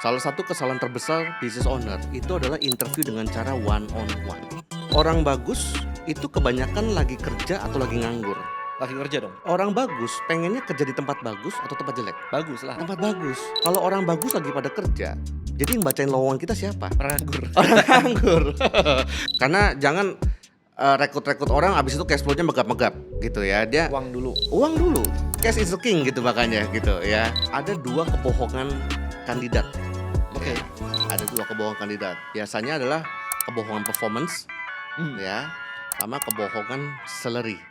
Salah satu kesalahan terbesar business owner itu adalah interview dengan cara one on one. Orang bagus itu kebanyakan lagi kerja atau lagi nganggur. Lagi kerja dong? Orang bagus pengennya kerja di tempat bagus atau tempat jelek? Bagus lah. Tempat bagus. Kalau orang bagus lagi pada kerja, jadi yang bacain lowongan kita siapa? Orang nganggur. Orang nganggur. Karena jangan rekrut orang abis itu cash flow-nya megap-megap gitu ya. Dia Uang dulu. uang dulu. Cash is the king gitu makanya gitu ya. Ada dua kebohongan kandidat. Oke. Ada dua kebohongan kandidat. Biasanya adalah kebohongan performance ya, sama kebohongan salary.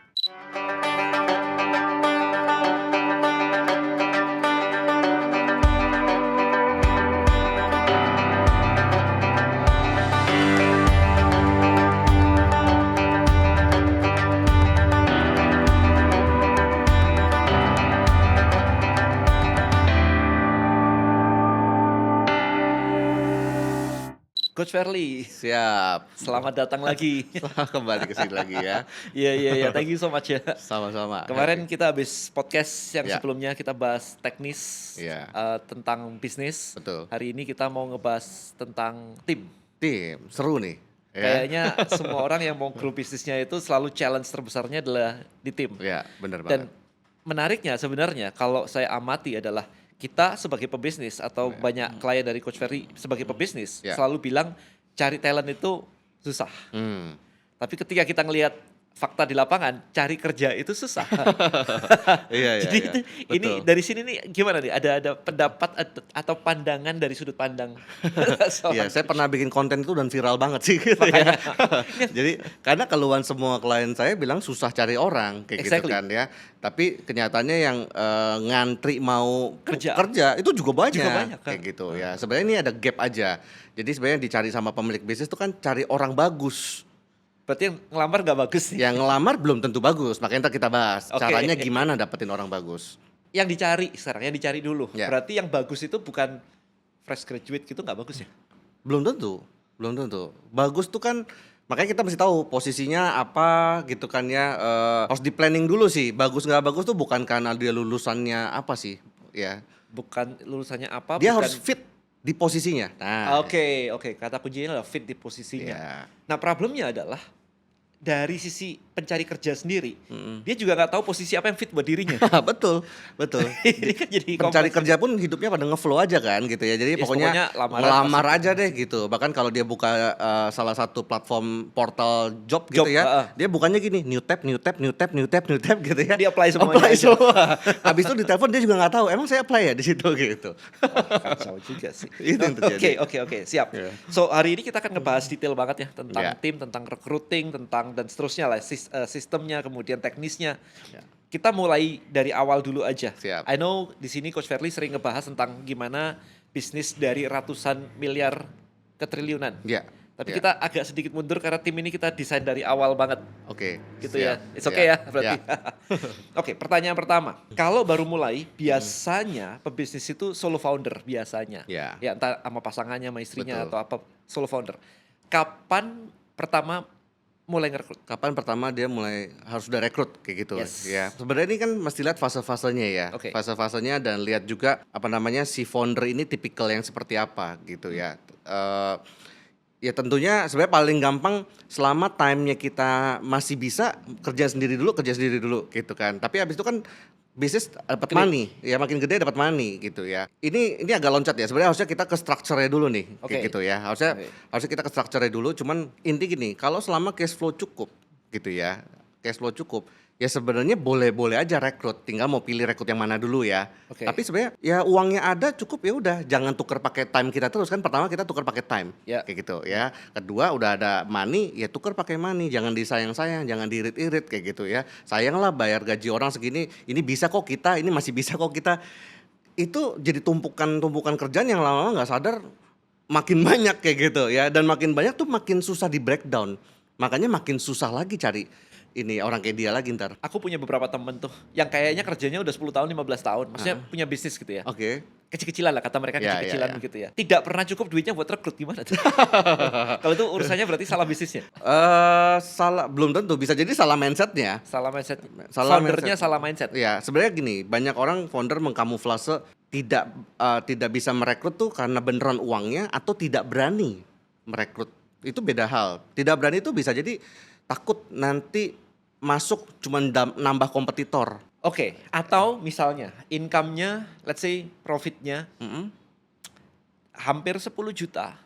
Coach Verly, Siap. selamat datang lagi. Kembali ke sini lagi ya. Iya. Thank you so much ya. Sama-sama. Kemarin kita habis podcast yang Ya. sebelumnya kita bahas teknis Ya. tentang bisnis. Betul. Hari ini kita mau ngebahas tentang tim. Tim seru nih. Ya. Kayaknya semua orang yang mau grow bisnisnya itu selalu challenge terbesarnya adalah di tim. Ya, benar Dan banget. menariknya sebenarnya kalau saya amati adalah kita sebagai pebisnis atau banyak klien dari Coach Ferry sebagai pebisnis Ya. selalu bilang cari talent itu susah. Hmm. Tapi ketika kita ngelihat fakta di lapangan, cari kerja itu susah. Iya. Jadi ini Betul. dari sini nih gimana nih? Ada pendapat atau pandangan dari sudut pandang? Iya, saya pernah bikin konten itu dan viral banget sih gitu ya. Jadi karena keluhan semua klien saya bilang susah cari orang kayak gitu Exactly. kan ya. Tapi kenyataannya yang ngantri mau Kerja. itu juga banyak, Juga banyak, kan? kayak gitu ya. Sebenarnya ini ada gap aja. Jadi sebenarnya dicari sama pemilik bisnis itu kan cari orang bagus. Berarti yang ngelamar gak bagus nih. Yang ngelamar belum tentu bagus. Makanya ntar kita bahas Oke. caranya gimana dapetin orang bagus. Yang dicari sekarang, yang dicari dulu. Ya. Berarti yang bagus itu bukan fresh graduate gitu nggak bagus ya? Belum tentu. Bagus tuh kan makanya kita mesti tahu posisinya apa gitu kan ya. Harus di planning dulu sih. Bagus nggak bagus tuh bukan karena dia lulusannya apa sih ya. Bukan lulusannya apa, Dia bukan. harus fit di posisinya. Nah, Oke. Kata kuncinya adalah fit di posisinya. ya. Nah problemnya adalah dari sisi pencari kerja sendiri, dia juga nggak tahu posisi apa yang fit buat dirinya. betul. Ini kan jadi Pencari kompleks. kerja pun hidupnya pada ngeflow aja kan gitu ya. Jadi Yes, pokoknya pokoknya lamaran ngelamar aja deh gitu. Bahkan kalau dia buka salah satu platform portal job gitu Job, ya, dia bukannya gini new tab gitu ya. Dia apply semuanya Apply aja. semua. Habis itu ditelepon dia juga nggak tahu. Emang saya apply ya di situ gitu. Kacau juga sih. Itu yang terjadi. Oke, siap. Iya. So hari ini kita akan ngebahas detail banget ya tentang Iya. tim, tentang recruiting, tentang dan seterusnya lah, sistemnya, kemudian teknisnya. Ya. Kita mulai dari awal dulu aja. Siap. I know di sini Coach Verly sering ngebahas tentang gimana bisnis dari ratusan miliar ke triliunan. Ya. Tapi Ya. kita agak sedikit mundur karena tim ini kita desain dari awal banget. Oke. Gitu siap, ya. It's okay ya siap. berarti. Oke, pertanyaan pertama. Kalau baru mulai, biasanya pebisnis itu solo founder biasanya. Ya. Ya entah sama pasangannya, sama istrinya Betul. atau apa, solo founder. Kapan pertama mulai ngerekrut? Kapan pertama dia mulai harus udah rekrut kayak gitu Yes. ya. Sebenarnya ini kan mesti lihat fase-fasenya ya. Oke. Fase-fasenya dan lihat juga apa namanya si founder ini tipikal yang seperti apa gitu ya. Ya tentunya sebenarnya paling gampang selama time-nya kita masih bisa kerja sendiri dulu gitu kan. Tapi habis itu kan bisnis dapat Gede. money, ya makin gede dapat money gitu ya. Ini agak loncat ya. Sebenarnya harusnya kita ke structure-nya dulu nih, kayak Oke. gitu ya. Harusnya kita ke structure-nya dulu. Cuman inti gini, kalau selama cash flow cukup gitu ya, ya sebenarnya boleh-boleh aja rekrut. Tinggal mau pilih rekrut yang mana dulu ya. Oke. Tapi sebenarnya ya uangnya ada cukup ya udah, jangan tuker pakai time kita terus kan. Pertama kita tuker pakai time, Ya. kayak gitu ya. Kedua udah ada money, ya tuker pakai money. Jangan disayang-sayang, jangan diirit-irit kayak gitu ya. Sayang lah bayar gaji orang segini, ini bisa kok kita, ini masih bisa kok kita. Itu jadi tumpukan kerjaan yang lama-lama nggak sadar makin banyak kayak gitu ya. Dan makin banyak tuh makin susah di breakdown. Makanya makin susah lagi cari ini orang kayak dia lagi ntar. Aku punya beberapa temen tuh yang kayaknya kerjanya udah 10 tahun, 15 tahun. Maksudnya punya bisnis gitu ya. Oke. Kecil-kecilan lah, kata mereka Ya, kecil-kecilan ya. begitu ya. Tidak pernah cukup duitnya buat rekrut, gimana tuh? Kalau itu urusannya berarti salah bisnisnya. Salah belum tentu, bisa jadi salah mindsetnya. Salah mindset. Salah Foundernya mindset. salah mindset. Ya sebenarnya gini, banyak orang founder mengkamuflase tidak bisa merekrut tuh karena beneran uangnya atau tidak berani merekrut. Itu beda hal. Tidak berani itu bisa jadi takut nanti masuk cuman nambah kompetitor. Oke, atau misalnya income-nya, let's say profit-nya Mhm. hampir 10 juta.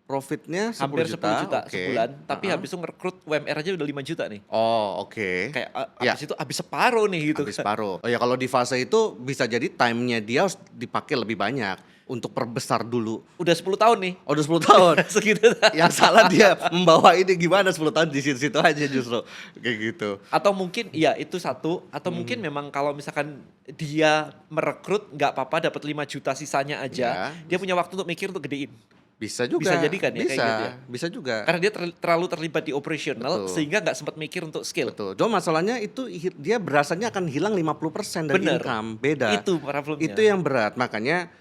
Profitnya Hampir 10 juta oke. sebulan, tapi Heeh. habis itu ngerekrut UMR aja udah 5 juta nih. Oh, oke. Kayak Ya, habis itu habis separuh nih gitu habis kan. paruh. Oh ya kalau di fase itu bisa jadi time-nya dia harus dipakai lebih banyak untuk perbesar dulu. Udah 10 tahun nih. Oh, udah 10 tahun. Segitu. Yang salah dia membawa ini gimana 10 tahun di situ-situ aja justru. Kayak gitu. Atau mungkin ya itu satu, atau mungkin memang kalau misalkan dia merekrut nggak apa-apa dapat 5 juta sisanya aja, Ya. dia punya waktu untuk mikir untuk gedein. Bisa juga. Bisa jadi kan ya, kayak Bisa, gitu ya? bisa juga. Karena dia terlalu terlibat di operational Betul. sehingga nggak sempat mikir untuk skill. Betul. Cuma masalahnya itu dia berasanya akan hilang 50% dari Bener. income. Beda. Itu problemnya. Itu yang berat. Makanya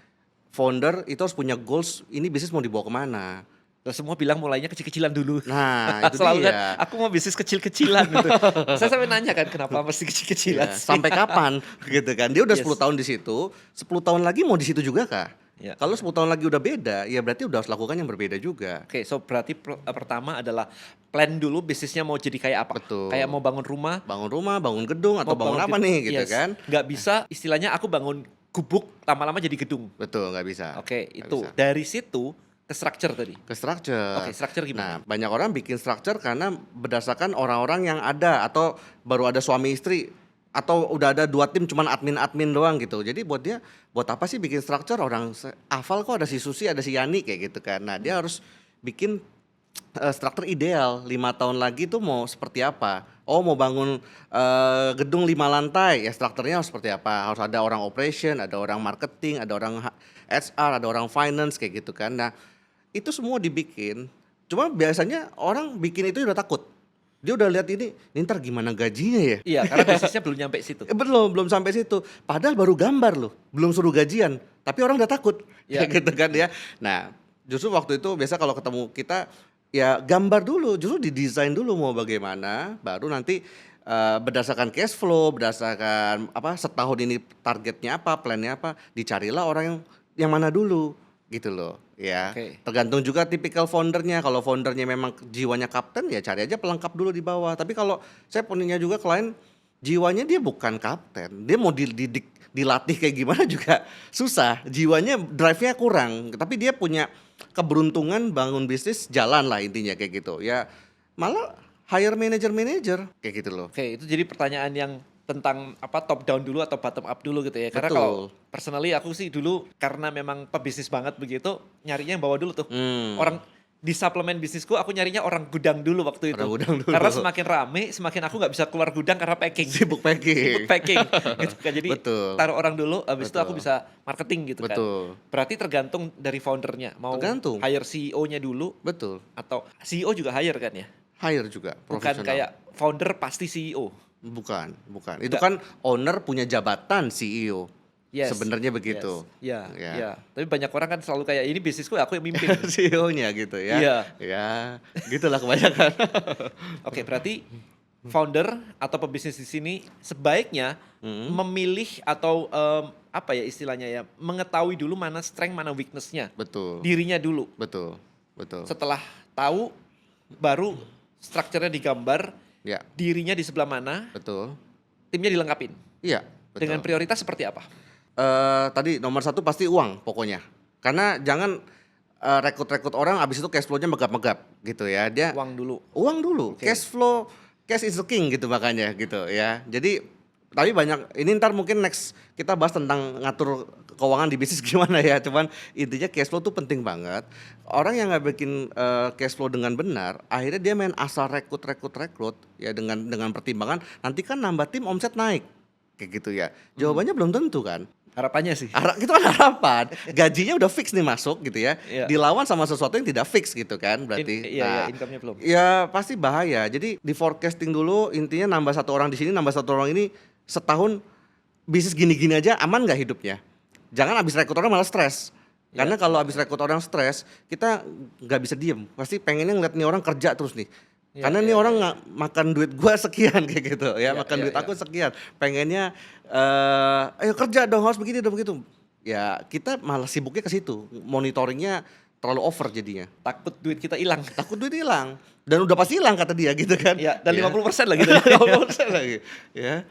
founder itu harus punya goals, ini bisnis mau dibawa kemana. Terus semua bilang mulainya kecil-kecilan dulu. Nah, itu Selalu dia. kan, aku mau bisnis kecil-kecilan gitu. Saya sampai nanya kan kenapa mesti kecil-kecilan Ya, sih? sampai kapan gitu kan. Dia udah Yes. 10 tahun di situ, 10 tahun lagi mau di situ juga kah? Ya. Kalau 10 tahun lagi udah beda, ya berarti udah harus lakukan yang berbeda juga. Oke, so berarti pertama adalah plan dulu bisnisnya mau jadi kayak apa. Betul. Kayak mau bangun rumah, Bangun rumah, bangun gedung atau mau bangun apa nih gitu yes. kan. Nggak bisa istilahnya aku bangun gubuk lama-lama jadi gedung. Betul, nggak bisa. Oke, Nggak itu. bisa. Dari situ ke structure tadi. Ke structure. Oke, structure gimana? Nah, banyak orang bikin structure karena berdasarkan orang-orang yang ada atau baru ada suami istri atau udah ada 2 tim cuman admin doang gitu. Jadi buat dia, buat apa sih bikin structure, orang hafal kok ada si Susi, ada si Yani kayak gitu kan. Nah, dia harus bikin struktur ideal 5 tahun lagi tuh mau seperti apa. Oh, mau bangun gedung 5 lantai, ya strukturnya harus seperti apa. Harus ada orang operation, ada orang marketing, ada orang HR, ada orang finance kayak gitu kan. Nah, itu semua dibikin. Cuma biasanya orang bikin itu udah takut. Dia udah lihat ini ntar gimana gajinya ya? Iya, karena bisnisnya belum nyampe situ. Belum sampai situ. Padahal baru gambar loh, belum suruh gajian. Tapi orang udah takut, Ya. kayak gitu kan ya. Nah, justru waktu itu biasa kalau ketemu kita, ya gambar dulu, justru didesain dulu mau bagaimana, baru nanti berdasarkan cash flow, berdasarkan apa setahun ini targetnya apa, plannya apa, dicarilah orang yang mana dulu, gitu loh. Ya, Oke. tergantung juga tipikal foundernya. Kalau foundernya memang jiwanya kapten, ya cari aja pelengkap dulu di bawah. Tapi kalau saya punya juga klien jiwanya dia bukan kapten, dia mau dididik, dilatih kayak gimana juga susah. Jiwanya drive-nya kurang, tapi dia punya keberuntungan bangun bisnis jalan lah intinya kayak gitu. Ya malah hire manager kayak gitu loh. Oke, itu jadi pertanyaan yang tentang apa top down dulu atau bottom up dulu gitu ya. Karena Betul. kalau personally aku sih dulu karena memang pebisnis banget begitu, nyarinya yang bawah dulu tuh. Orang di suplemen bisnisku aku nyarinya orang gudang dulu waktu itu. Orang gudang dulu. Karena semakin rame, semakin aku nggak bisa keluar gudang karena packing. Sibuk packing. Sibuk packing gitu kan. Jadi Betul. taruh orang dulu, habis itu aku Betul. bisa marketing gitu kan. Betul. Berarti tergantung dari foundernya. Mau Tergantung. hire CEO-nya dulu Betul. atau CEO juga hire kan ya? Hire juga Bukan profesional. kayak founder pasti CEO. Bukan. Itu Enggak. kan owner punya jabatan CEO. Yes. Sebenarnya begitu. Yes. Ya. Ya. Tapi banyak orang kan selalu kayak ini bisnisku aku yang mimpin. CEO-nya gitu ya. Iya. Ya, gitulah kebanyakan. Oke, berarti founder atau pebisnis di sini sebaiknya memilih atau apa ya istilahnya ya, mengetahui dulu mana strength, mana weakness-nya. Betul. Dirinya dulu. Betul. Setelah tahu baru strukturnya digambar, Ya, dirinya di sebelah mana, betul. timnya dilengkapin. Iya, betul. Dengan prioritas seperti apa? Tadi nomor 1 pasti uang pokoknya. Karena jangan rekrut orang abis itu cash flow-nya megap-megap gitu ya. Dia Uang dulu. uang dulu, Oke. cash flow, cash is the king gitu makanya gitu ya. Jadi tapi banyak ini ntar mungkin next kita bahas tentang ngatur keuangan di bisnis gimana ya. Cuman intinya cash flow tuh penting banget. Orang yang nggak bikin cash flow dengan benar, akhirnya dia main asal rekrut ya dengan pertimbangan nanti kan nambah tim omset naik kayak gitu ya. Jawabannya belum tentu kan. Harapannya sih. Itu kan harapan, gajinya udah fix nih masuk gitu ya, Iya. dilawan sama sesuatu yang tidak fix gitu kan berarti. Iya, income-nya belum. Ya pasti bahaya. Jadi di forecasting dulu intinya nambah 1 orang di sini, nambah 1 orang ini setahun bisnis gini-gini aja aman nggak hidupnya? Jangan habis rekrut orang malah stres. Ya. Karena kalau habis rekrut orang stres, kita nggak bisa diem. Pasti pengennya ngeliat nih orang kerja terus nih. Ya, Karena nih orang nggak makan duit gua sekian kayak gitu ya, Ya, makan ya, duit ya. aku sekian. Pengennya ayo kerja dong, harus begini dong begitu. ya kita malah sibuknya ke situ, monitoringnya terlalu over jadinya. Takut duit kita hilang. Takut duit hilang dan udah pasti hilang kata dia gitu kan. Ya, dan Ya. 50% lah gitu. 50% lagi. Ya.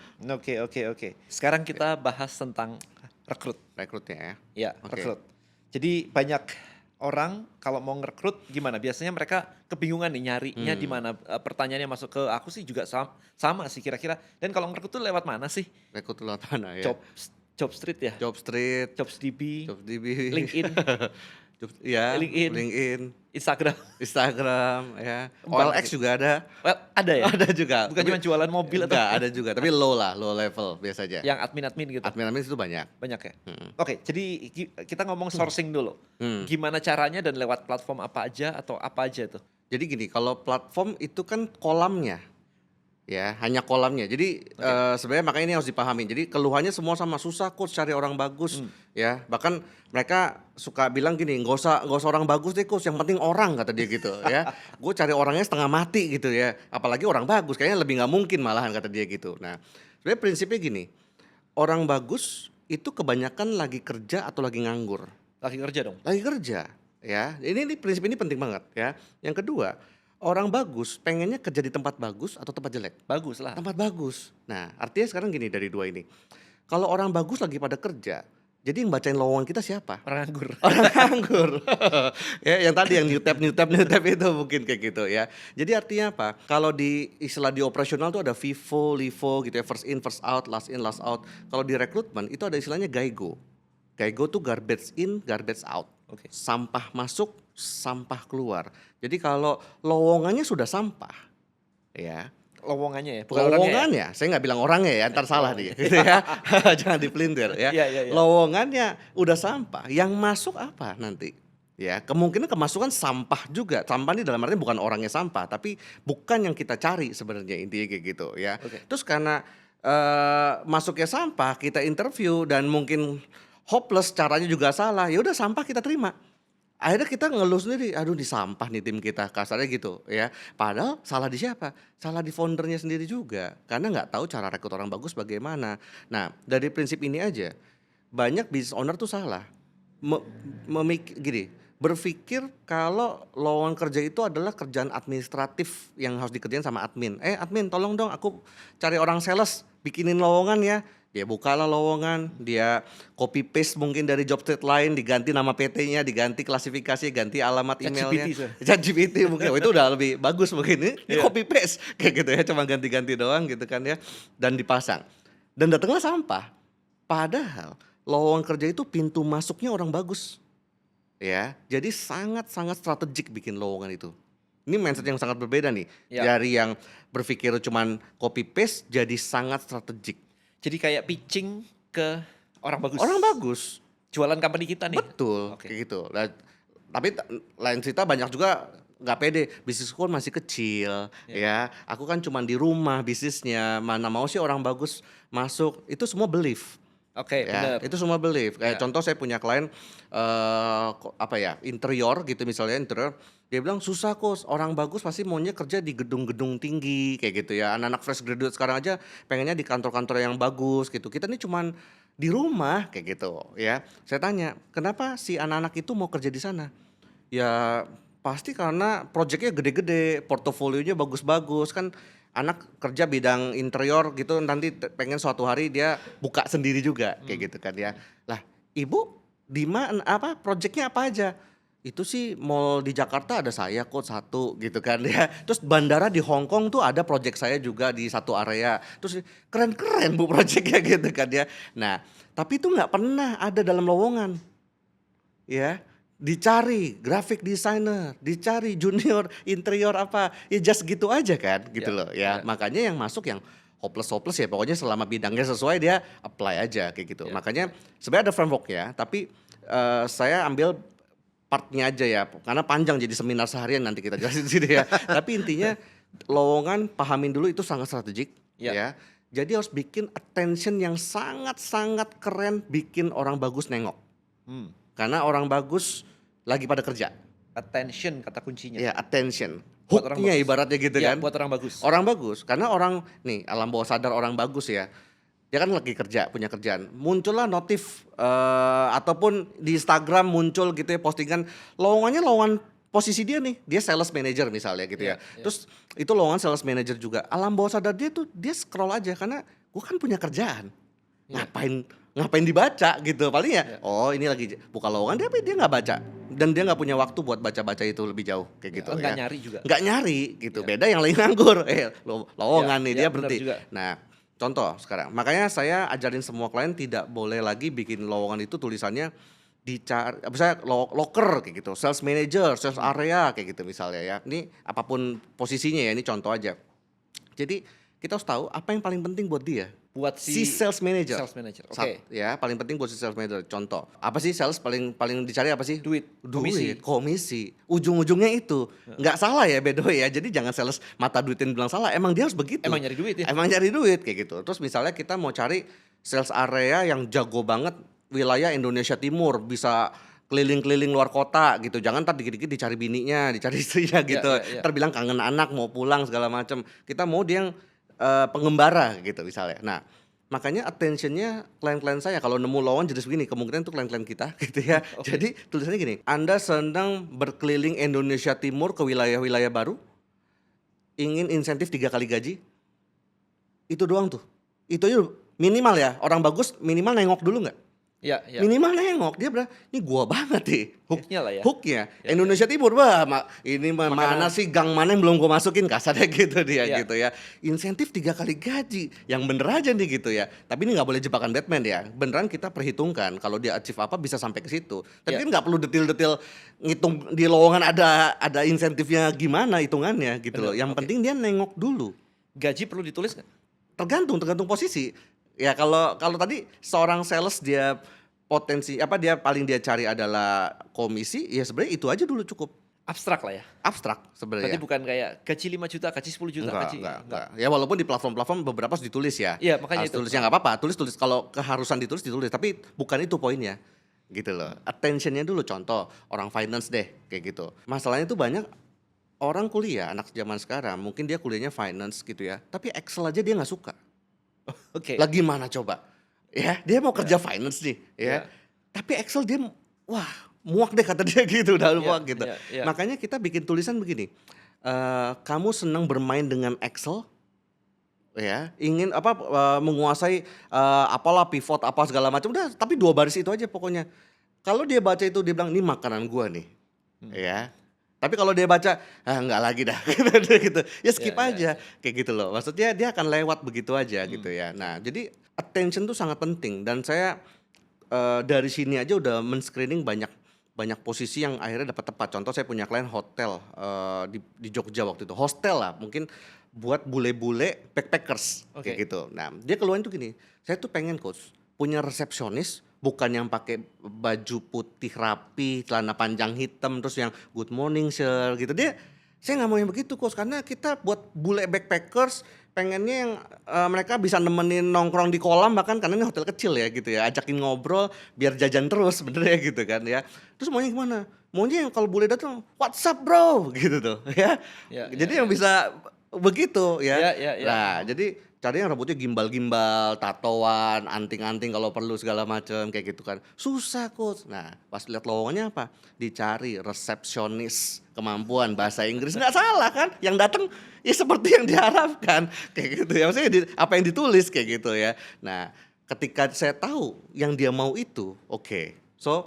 Oke. Sekarang kita bahas tentang rekrut. Rekrutnya ya. Ya, Oke. rekrut. Jadi banyak orang kalau mau ngerekrut gimana? Biasanya mereka kebingungan nih nyarinya di mana. Pertanyaannya masuk ke aku sih juga sama sih kira-kira. Dan kalau ngerekrut tuh lewat mana sih? Rekrut lewat mana ya? Jobstreet ya? Jobstreet, Jobsdb, JobsDB, LinkedIn, ya, LinkedIn. Instagram. Instagram, ya. Banyak OLX sih. juga ada. Well, ada ya? Ada juga. Bukan cuma jualan mobil atau Enggak, ada juga, tapi low level biasa aja. yang admin-admin gitu. Admin-admin itu banyak. Banyak ya? Mm. Oke, jadi kita ngomong sourcing dulu. Gimana caranya dan lewat platform apa aja atau apa aja tuh? Jadi gini, kalau platform itu kan kolamnya, ya hanya kolamnya. Jadi sebenarnya makanya ini harus dipahami. Jadi keluhannya semua sama, susah coach cari orang bagus, ya. Bahkan mereka suka bilang gini, nggak usah orang bagus deh coach, yang penting orang kata dia gitu, ya. Gue cari orangnya setengah mati gitu ya. Apalagi orang bagus, kayaknya lebih nggak mungkin malahan kata dia gitu. Nah, sebenarnya prinsipnya gini, orang bagus itu kebanyakan lagi kerja atau lagi nganggur. Lagi kerja dong? Lagi kerja, ya. Ini prinsip ini penting banget, ya. Yang kedua, orang bagus pengennya kerja di tempat bagus atau tempat jelek? Bagus lah. Tempat bagus. Nah, artinya sekarang gini dari dua ini. Kalau orang bagus lagi pada kerja, jadi yang bacain lowongan kita siapa? Orang nganggur. Orang nganggur. Ya, yang tadi yang new tab itu mungkin kayak gitu ya. Jadi artinya apa? Kalau di istilah di operasional tuh ada FIFO, LIFO gitu ya, first in, first out, last in, last out. Kalau di rekrutmen itu ada istilahnya GIGO. GIGO tuh garbage in, garbage out. Oke. Sampah masuk, sampah keluar. Jadi kalau lowongannya sudah sampah, ya. Lowongannya ya, bukan orangnya ya? Lowongannya, saya nggak bilang orangnya ya, ntar salah nih, gitu ya. Jangan dipelintir ya. Iya. Lowongannya udah sampah, yang masuk apa nanti? Ya, kemungkinan kemasukan sampah juga. Sampah ini dalam artinya bukan orangnya sampah, tapi bukan yang kita cari sebenarnya, intinya kayak gitu ya. Oke. Terus karena masuknya sampah, kita interview dan mungkin hopeless, caranya juga salah. Ya udah sampah kita terima. Akhirnya kita ngeluh sendiri, aduh di sampah nih tim kita, kasarnya gitu ya. Padahal salah di siapa? Salah di foundernya sendiri juga, karena nggak tahu cara rekrut orang bagus bagaimana. Nah, dari prinsip ini aja, banyak business owner tuh salah. Gini, berpikir kalau lowongan kerja itu adalah kerjaan administratif yang harus dikerjain sama admin. Admin tolong dong aku cari orang sales, bikinin lowongan ya. Dia bukalah lowongan, dia copy paste mungkin dari job street lain, diganti nama PT-nya, diganti klasifikasi, ganti alamat emailnya. ChatGPT mungkin, itu udah lebih bagus mungkin. Ini copy paste kayak gitu ya, cuma ganti-ganti doang gitu kan ya, dan dipasang. Dan datanglah sampah. Padahal lowongan kerja itu pintu masuknya orang bagus. Ya, jadi sangat-sangat strategik bikin lowongan itu. Ini mindset yang sangat berbeda nih. Dari yang berpikir cuman copy paste jadi sangat strategik. Jadi kayak pitching ke orang bagus. Orang bagus. Jualan company kita nih. Betul, kayak gitu. Tapi lain cerita banyak juga nggak pede. Bisnisku kan masih kecil, ya. Aku kan cuma di rumah bisnisnya. Mana mau sih orang bagus masuk? Itu semua belief. Oke, Ya, benar. itu semua belief. Kayak contoh saya punya klien interior gitu misalnya interior. Dia bilang susah kok, orang bagus pasti maunya kerja di gedung-gedung tinggi kayak gitu ya. Anak-anak fresh graduate sekarang aja pengennya di kantor-kantor yang bagus gitu. Kita nih cuman di rumah kayak gitu ya. Saya tanya, kenapa si anak-anak itu mau kerja di sana? Ya pasti karena proyeknya gede-gede, portofolionya bagus-bagus kan. Anak kerja bidang interior gitu, nanti pengen suatu hari dia buka sendiri juga kayak gitu kan ya. Lah, ibu di mana proyeknya apa aja? Itu sih mall di Jakarta ada saya kok satu gitu kan ya. Terus bandara di Hong Kong tuh ada proyek saya juga di satu area. Terus keren-keren bu proyeknya gitu kan ya. Nah, tapi itu nggak pernah ada dalam lowongan. Ya, dicari graphic designer, dicari junior interior apa. Ya just gitu aja kan gitu loh ya. Makanya yang masuk yang hopeless ya, pokoknya selama bidangnya sesuai dia apply aja kayak gitu. Makanya sebenarnya ada framework ya, tapi saya ambil partnya aja ya, karena panjang jadi seminar seharian nanti kita jelasin di sini ya. Tapi intinya lowongan pahamin dulu itu sangat strategik ya. Jadi harus bikin attention yang sangat-sangat keren, bikin orang bagus nengok. Karena orang bagus lagi pada kerja. Attention kata kuncinya. Ya, attention. Buat orang Hooknya bagus. ibaratnya gitu Ya, kan. buat orang bagus. Orang bagus, karena orang nih alam bawah sadar orang bagus ya. Dia kan lagi kerja, punya kerjaan. Muncullah notif ataupun di Instagram muncul gitu ya postingan lowongannya lowongan posisi dia nih. Dia sales manager misalnya gitu Iya, ya. iya. Terus itu lowongan sales manager juga. Alam bawah sadar dia tuh dia scroll aja karena gua kan punya kerjaan. Iya, Ngapain ngapain dibaca gitu. Paling ya, iya. oh ini lagi buka lowongan dia tapi dia nggak baca. Dan dia nggak punya waktu buat baca-baca itu lebih jauh kayak gitu Enggak ya. nyari juga. Nggak nyari gitu. Iya. Beda yang lagi nganggur. Lowongan nih Iya, dia iya, benar berhenti. juga. Nah, contoh sekarang, makanya saya ajarin semua klien tidak boleh lagi bikin lowongan itu tulisannya dicari, misalnya loker kayak gitu, sales manager, sales area kayak gitu misalnya ya. Ini apapun posisinya ya, ini contoh aja. Jadi kita harus tahu apa yang paling penting buat dia. Buat Si sales manager. sales manager. Oke. Ya, paling penting buat si sales manager. Contoh, apa sih sales paling paling dicari apa sih? Duit, Duit, komisi. Ujung-ujungnya itu. Nggak salah ya by the way ya. Jadi jangan sales mata duitin bilang salah. Emang dia harus begitu. Emang nyari duit ya? Emang nyari duit kayak gitu. Terus misalnya kita mau cari sales area yang jago banget wilayah Indonesia Timur, bisa keliling-keliling luar kota gitu. Jangan ntar dikit-dikit dicari bininya, dicari istrinya gitu. iya. Ntar bilang kangen anak mau pulang segala macam. Kita mau dia yang pengembara gitu misalnya. Nah, makanya attentionnya klien-klien saya kalau nemu lowongan jenis begini, kemungkinan itu klien-klien kita gitu ya. Oke. Jadi tulisannya gini, Anda sedang berkeliling Indonesia Timur ke wilayah-wilayah baru, ingin insentif 3 kali gaji, itu doang tuh. Itu aja minimal ya, orang bagus minimal nengok dulu nggak? Iya, iya. Minimal nengok, dia bilang, ini gua banget nih. Hook-nya lah ya. Hooknya, Ya, Indonesia Timur, ini Makanan. mana sih gang mana yang belum gua masukin, kasarnya gitu dia Ya. gitu ya. Insentif 3 kali gaji, yang bener aja nih gitu ya. Tapi ini nggak boleh jebakan Batman ya, beneran kita perhitungkan kalau dia achieve apa bisa sampai ke situ. Tapi Ya. kan nggak perlu detail-detail ngitung di lowongan ada insentifnya gimana hitungannya gitu loh. Bener, Yang oke. penting dia nengok dulu. Gaji perlu ditulis nggak? Tergantung posisi. Ya kalau kalau tadi seorang sales dia potensi apa dia paling dia cari adalah komisi, ya sebenarnya itu aja dulu cukup. Abstrak lah ya. Abstrak Berarti sebenarnya. bukan kayak gaji 5 juta, gaji 10 juta, gaji Enggak. Ya walaupun di platform-platform beberapa harus ditulis ya. Iya, makanya Harus itu. tulisnya nggak apa-apa, tulis kalau keharusan ditulis, tapi bukan itu poinnya. Gitu loh. Attentionnya dulu, contoh orang finance deh kayak gitu. Masalahnya tuh banyak orang kuliah, anak zaman sekarang mungkin dia kuliahnya finance gitu ya, tapi Excel aja dia nggak suka. Oke. Lagi mana coba? Ya, dia mau kerja finance nih, Ya. ya. Tapi Excel dia wah, muak deh kata dia gitu, udah Ya, muak gitu. ya. Makanya kita bikin tulisan begini. Kamu senang bermain dengan Excel? Ya, ingin apa menguasai apalah pivot apa segala macam udah, tapi 2 baris itu aja pokoknya. Kalau dia baca itu dia bilang ini makanan gua nih. Ya. Tapi kalau dia baca, enggak lagi dah gitu. Ya skip Ya, ya, aja kayak gitu loh. Maksudnya dia akan lewat begitu aja gitu ya. Nah, jadi attention tuh sangat penting dan saya dari sini aja udah men-screening banyak posisi yang akhirnya dapat tepat. Contoh saya punya klien hotel di Jogja waktu itu. Hostel lah, mungkin buat bule-bule backpackers Oke. kayak gitu. Nah, dia keluhan tuh gini, saya tuh pengen coach punya resepsionis bukan yang pakai baju putih rapi, celana panjang hitam terus yang good morning sir gitu. Saya nggak mau yang begitu coach karena kita buat bule backpackers pengennya yang mereka bisa nemenin nongkrong di kolam bahkan karena ini hotel kecil ya gitu ya, ajakin ngobrol biar jajan terus sebenarnya gitu kan ya. Terus maunya gimana? Maunya yang kalau bule datang, "What's up bro?" gitu tuh ya. Ya, Jadi ya, yang bisa begitu ya. Ya. Nah, jadi cari yang rambutnya gimbal-gimbal, tatoan, anting-anting kalau perlu segala macam kayak gitu kan. Susah coach. Nah, pas lihat lowongannya apa? Dicari resepsionis, kemampuan bahasa Inggris nggak salah kan? Yang datang ya seperti yang diharapkan kayak gitu ya. Maksudnya apa yang ditulis kayak gitu ya. Nah, ketika saya tahu yang dia mau itu, oke. So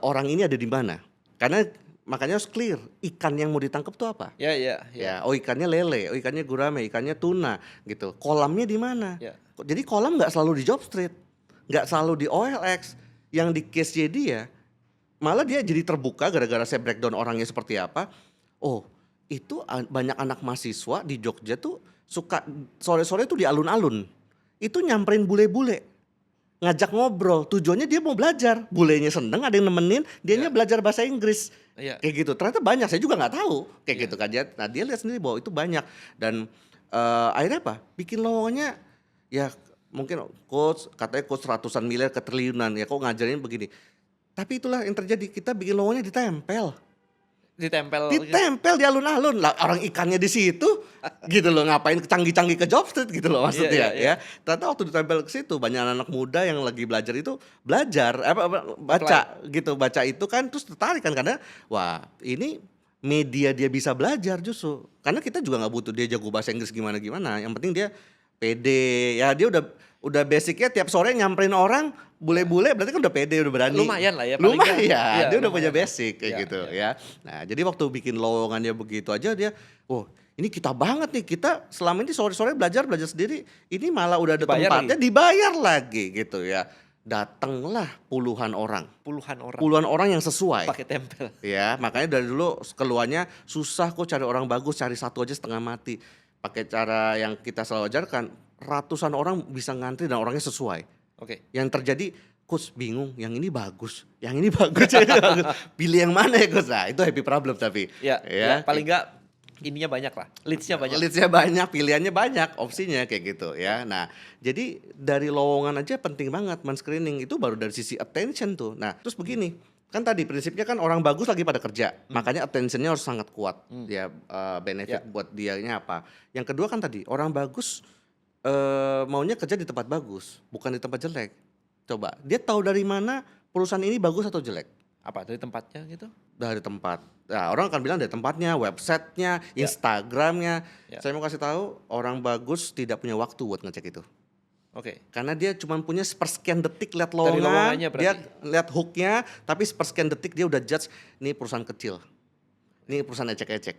orang ini ada di mana? Karena makanya harus clear ikan yang mau ditangkap tuh apa? Ya. Ya, oh ikannya lele, oh ikannya gurame, ikannya tuna gitu. Kolamnya di mana? Ya. Jadi kolam nggak selalu di Jobstreet, nggak selalu di OLX. Yang di case jadi ya, malah dia jadi terbuka gara-gara saya breakdown orangnya seperti apa. Oh, itu banyak anak mahasiswa di Jogja tuh suka sore-sore tuh di alun-alun. Itu nyamperin bule-bule. Ngajak ngobrol, tujuannya dia mau belajar. Bulenya seneng, ada yang nemenin, dianya belajar bahasa Inggris. Iya. Kayak gitu, ternyata banyak, saya juga nggak tahu kayak Iya. gitu kan. Nah dia lihat sendiri bahwa itu banyak dan akhirnya apa? Bikin lowongannya ya mungkin coach katanya coach ratusan miliar ke triliunan ya kok ngajarin begini. Tapi itulah yang terjadi, kita bikin lowongannya ditempel. Ditempel gitu. Ditempel di alun-alun. Lah orang ikannya di situ gitu loh, ngapain canggih-canggih ke job street gitu loh maksudnya Iya. ya. Ternyata waktu ditempel ke situ banyak anak muda yang lagi belajar itu baca gitu, baca itu kan terus tertarik kan karena wah ini media dia bisa belajar justru. Karena kita juga nggak butuh dia jago bahasa Inggris gimana-gimana, yang penting dia pede. Ya dia udah basicnya tiap sore nyamperin orang bule-bule berarti kan udah pede, udah berani. Lumayan lah ya, paling Lumayan, nggak. Iya, dia udah punya lumayan lah. basic kayak Iya, gitu iya. ya. Nah, jadi waktu bikin lowongannya begitu aja dia, oh ini kita banget nih, kita selama ini sore-sore belajar sendiri, ini malah udah ada Dibayar tempatnya dibayar lagi gitu ya. Datanglah puluhan orang Puluhan orang yang sesuai. pakai tempel. Ya, makanya dari dulu keluarnya susah kok cari orang bagus, cari satu aja setengah mati. Pakai cara yang kita selalu ajarkan, ratusan orang bisa ngantri dan orangnya sesuai. Oke. Yang terjadi, coach bingung, yang ini bagus, yang ini bagus, yang ini bagus. Pilih yang mana ya coach? Nah, itu happy problem tapi. Ya, paling enggak ininya banyak lah, leads-nya banyak. Leads-nya banyak, pilihannya banyak, opsinya kayak gitu ya. Nah, jadi dari lowongan aja penting banget men-screening, itu baru dari sisi attention tuh. Nah, terus begini, kan tadi prinsipnya kan orang bagus lagi pada kerja, makanya attention-nya harus sangat kuat. Ya benefit buat dianya apa. Yang kedua kan tadi, orang bagus maunya kerja di tempat bagus, bukan di tempat jelek. Coba, dia tahu dari mana perusahaan ini bagus atau jelek? Apa dari tempatnya gitu? Dari tempat. Nah, orang akan bilang dari tempatnya, websitenya, Instagramnya. Ya. Saya mau kasih tahu, orang bagus tidak punya waktu buat ngecek itu. Oke. Karena dia cuma punya sepersekian detik lihat Dari lowongan, lowongannya berarti. dia lihat hooknya, tapi sepersekian detik dia udah judge, ini perusahaan kecil, ini perusahaan ecek-ecek,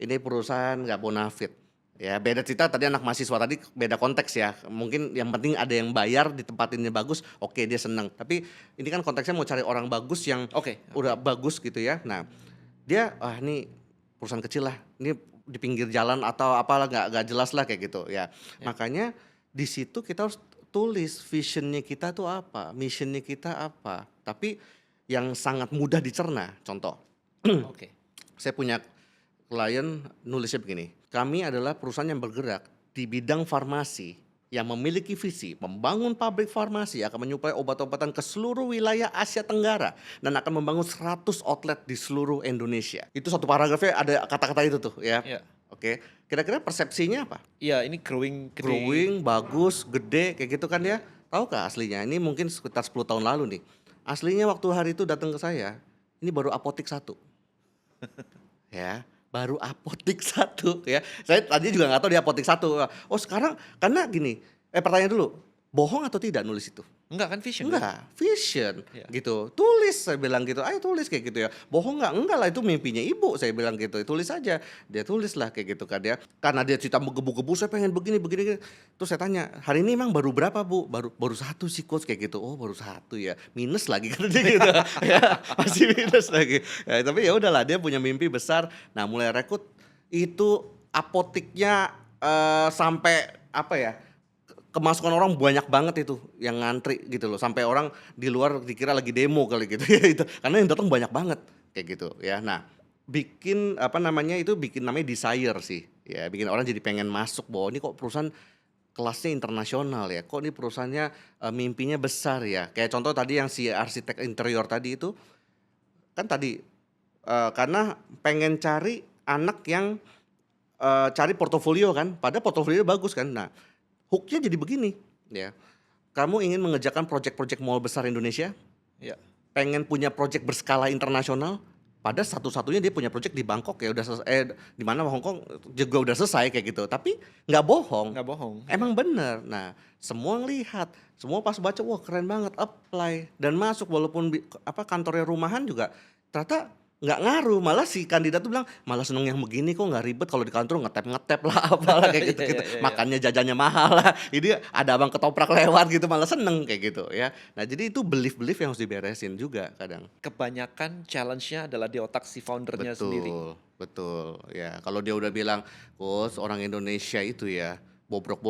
ini perusahaan nggak bonafit. Ya beda cerita tadi anak mahasiswa tadi beda konteks ya. Mungkin yang penting ada yang bayar ditempatinnya bagus, oke dia senang. Tapi ini kan konteksnya mau cari orang bagus yang Oke. udah bagus gitu ya. Nah dia ini perusahaan kecil lah, ini di pinggir jalan atau apalah nggak jelas lah kayak gitu ya. Makanya di situ kita harus tulis visionnya kita tuh apa, missionnya kita apa. Tapi yang sangat mudah dicerna. Contoh, Oke. saya punya klien nulisnya begini, kami adalah perusahaan yang bergerak di bidang farmasi yang memiliki visi membangun pabrik farmasi akan menyuplai obat-obatan ke seluruh wilayah Asia Tenggara dan akan membangun 100 outlet di seluruh Indonesia. Itu satu paragrafnya ada kata-kata itu tuh ya. Iya. Oke, kira-kira persepsinya apa? Iya, ini growing gede. Growing, bagus, gede kayak gitu kan ya. Tahukah aslinya? Ini mungkin sekitar 10 tahun lalu nih. Aslinya waktu hari itu datang ke saya, ini baru apotik 1. Ya, baru apotik 1 ya. Saya tadi juga nggak tahu dia apotik 1. Oh sekarang karena gini, pertanyaan dulu, bohong atau tidak nulis itu? Enggak kan vision? Kan? Enggak, vision Iya. gitu. Tulis saya bilang gitu, ayo tulis kayak gitu ya. Bohong nggak? Enggak lah itu mimpinya ibu saya bilang gitu. Tulis aja. Dia tulis lah kayak gitu kan dia. Karena dia cerita menggebu-gebu saya pengen begini. Terus saya tanya, hari ini emang baru berapa bu? Baru 1 sih coach kayak gitu. Oh baru 1 ya. Minus lagi kan dia gitu. Ya, masih minus lagi. Ya, tapi ya udahlah dia punya mimpi besar. Nah mulai rekrut itu apotiknya sampai apa ya? Kemasukan orang banyak banget itu yang ngantri gitu loh, sampai orang di luar dikira lagi demo kali gitu ya itu karena yang datang banyak banget kayak gitu ya. Nah bikin apa namanya itu bikin namanya desire sih ya, bikin orang jadi pengen masuk bahwa ini kok perusahaan kelasnya internasional ya, kok ini perusahaannya mimpinya besar ya. Kayak contoh tadi yang si arsitek interior tadi itu kan tadi karena pengen cari anak yang cari portofolio kan, padahal portofolio bagus kan. Nah hooknya jadi begini ya, kamu ingin mengerjakan proyek-proyek mall besar Indonesia, Iya. pengen punya proyek berskala internasional, pada satu-satunya dia punya proyek di Bangkok ya udah di mana Hong Kong juga udah selesai kayak gitu, tapi nggak bohong, Enggak bohong. emang bener. Nah semua ngelihat, semua pas baca wah keren banget, apply dan masuk walaupun kantornya rumahan juga ternyata nggak ngaruh, malah si kandidat tuh bilang malah seneng yang begini kok nggak ribet, kalau di kantor ngetep lah apalah kayak gitu, Iya. makannya jajannya mahal lah, ini ada abang ketoprak lewat gitu malah seneng kayak gitu ya. Nah jadi itu belief yang harus diberesin juga kadang. Kebanyakan challenge-nya adalah di otak si foundernya sendiri. Betul ya, kalau dia udah bilang coach orang Indonesia itu ya bobrok,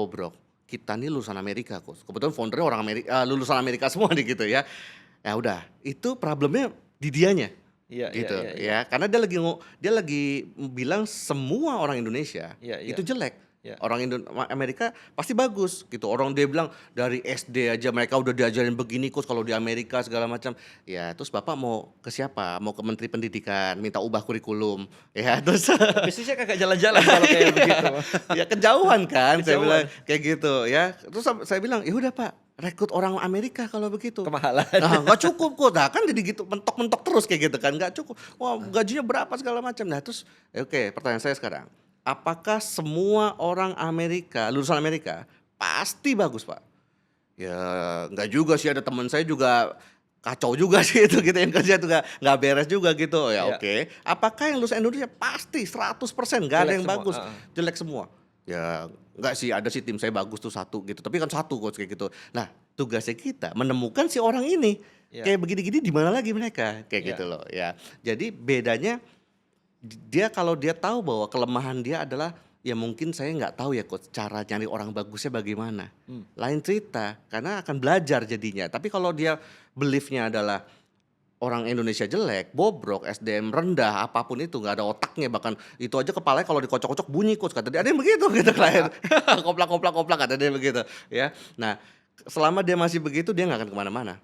kita nih lulusan Amerika coach, kebetulan foundernya orang Amerika, lulusan Amerika semua nih gitu ya. Ya udah itu problemnya di dianya. Iya, Gitu iya. ya, karena dia lagi bilang semua orang Indonesia Iya. itu jelek. Ya. Orang Amerika pasti bagus gitu. Orang dia bilang dari SD aja mereka udah diajarin begini coach kalau di Amerika segala macam. Ya terus Bapak mau ke siapa? Mau ke Menteri Pendidikan, minta ubah kurikulum. Ya terus Bisnisnya kagak jalan-jalan kalau kayak begitu. ya kejauhan kan saya Kejauhan. bilang kayak gitu ya. Terus saya bilang, "Ya udah Pak, rekrut orang Amerika kalau begitu." Kemahalan. Nah, nggak cukup kok. Nah, kan jadi gitu mentok-mentok terus kayak gitu kan. Nggak cukup. Wah, gajinya berapa segala macam. Nah, terus oke, pertanyaan saya sekarang. Apakah semua orang Amerika, lulusan Amerika pasti bagus, Pak? Ya, nggak juga sih, ada teman saya juga kacau juga sih itu gitu yang kerja tuh nggak beres juga gitu. Ya, Iya. oke. Apakah yang lulusan Indonesia pasti 100% nggak ada Jelek yang semua, bagus, heeh. jelek semua. Ya, nggak sih, ada sih tim saya bagus tuh satu gitu. Tapi kan satu coach kayak gitu. Nah, tugasnya kita menemukan si orang ini. Iya. Kayak begini-gini di mana lagi mereka kayak Iya. gitu loh ya. Jadi bedanya dia kalau dia tahu bahwa kelemahan dia adalah ya mungkin saya nggak tahu ya coach cara nyari orang bagusnya bagaimana. Lain cerita karena akan belajar jadinya. Tapi kalau dia beliefnya adalah orang Indonesia jelek, bobrok, SDM rendah, apapun itu nggak ada otaknya bahkan itu aja kepalanya kalau dikocok-kocok bunyi coach kata dia ada yang begitu gitu klien koplak kata dia begitu ya. Nah selama dia masih begitu dia nggak akan kemana-mana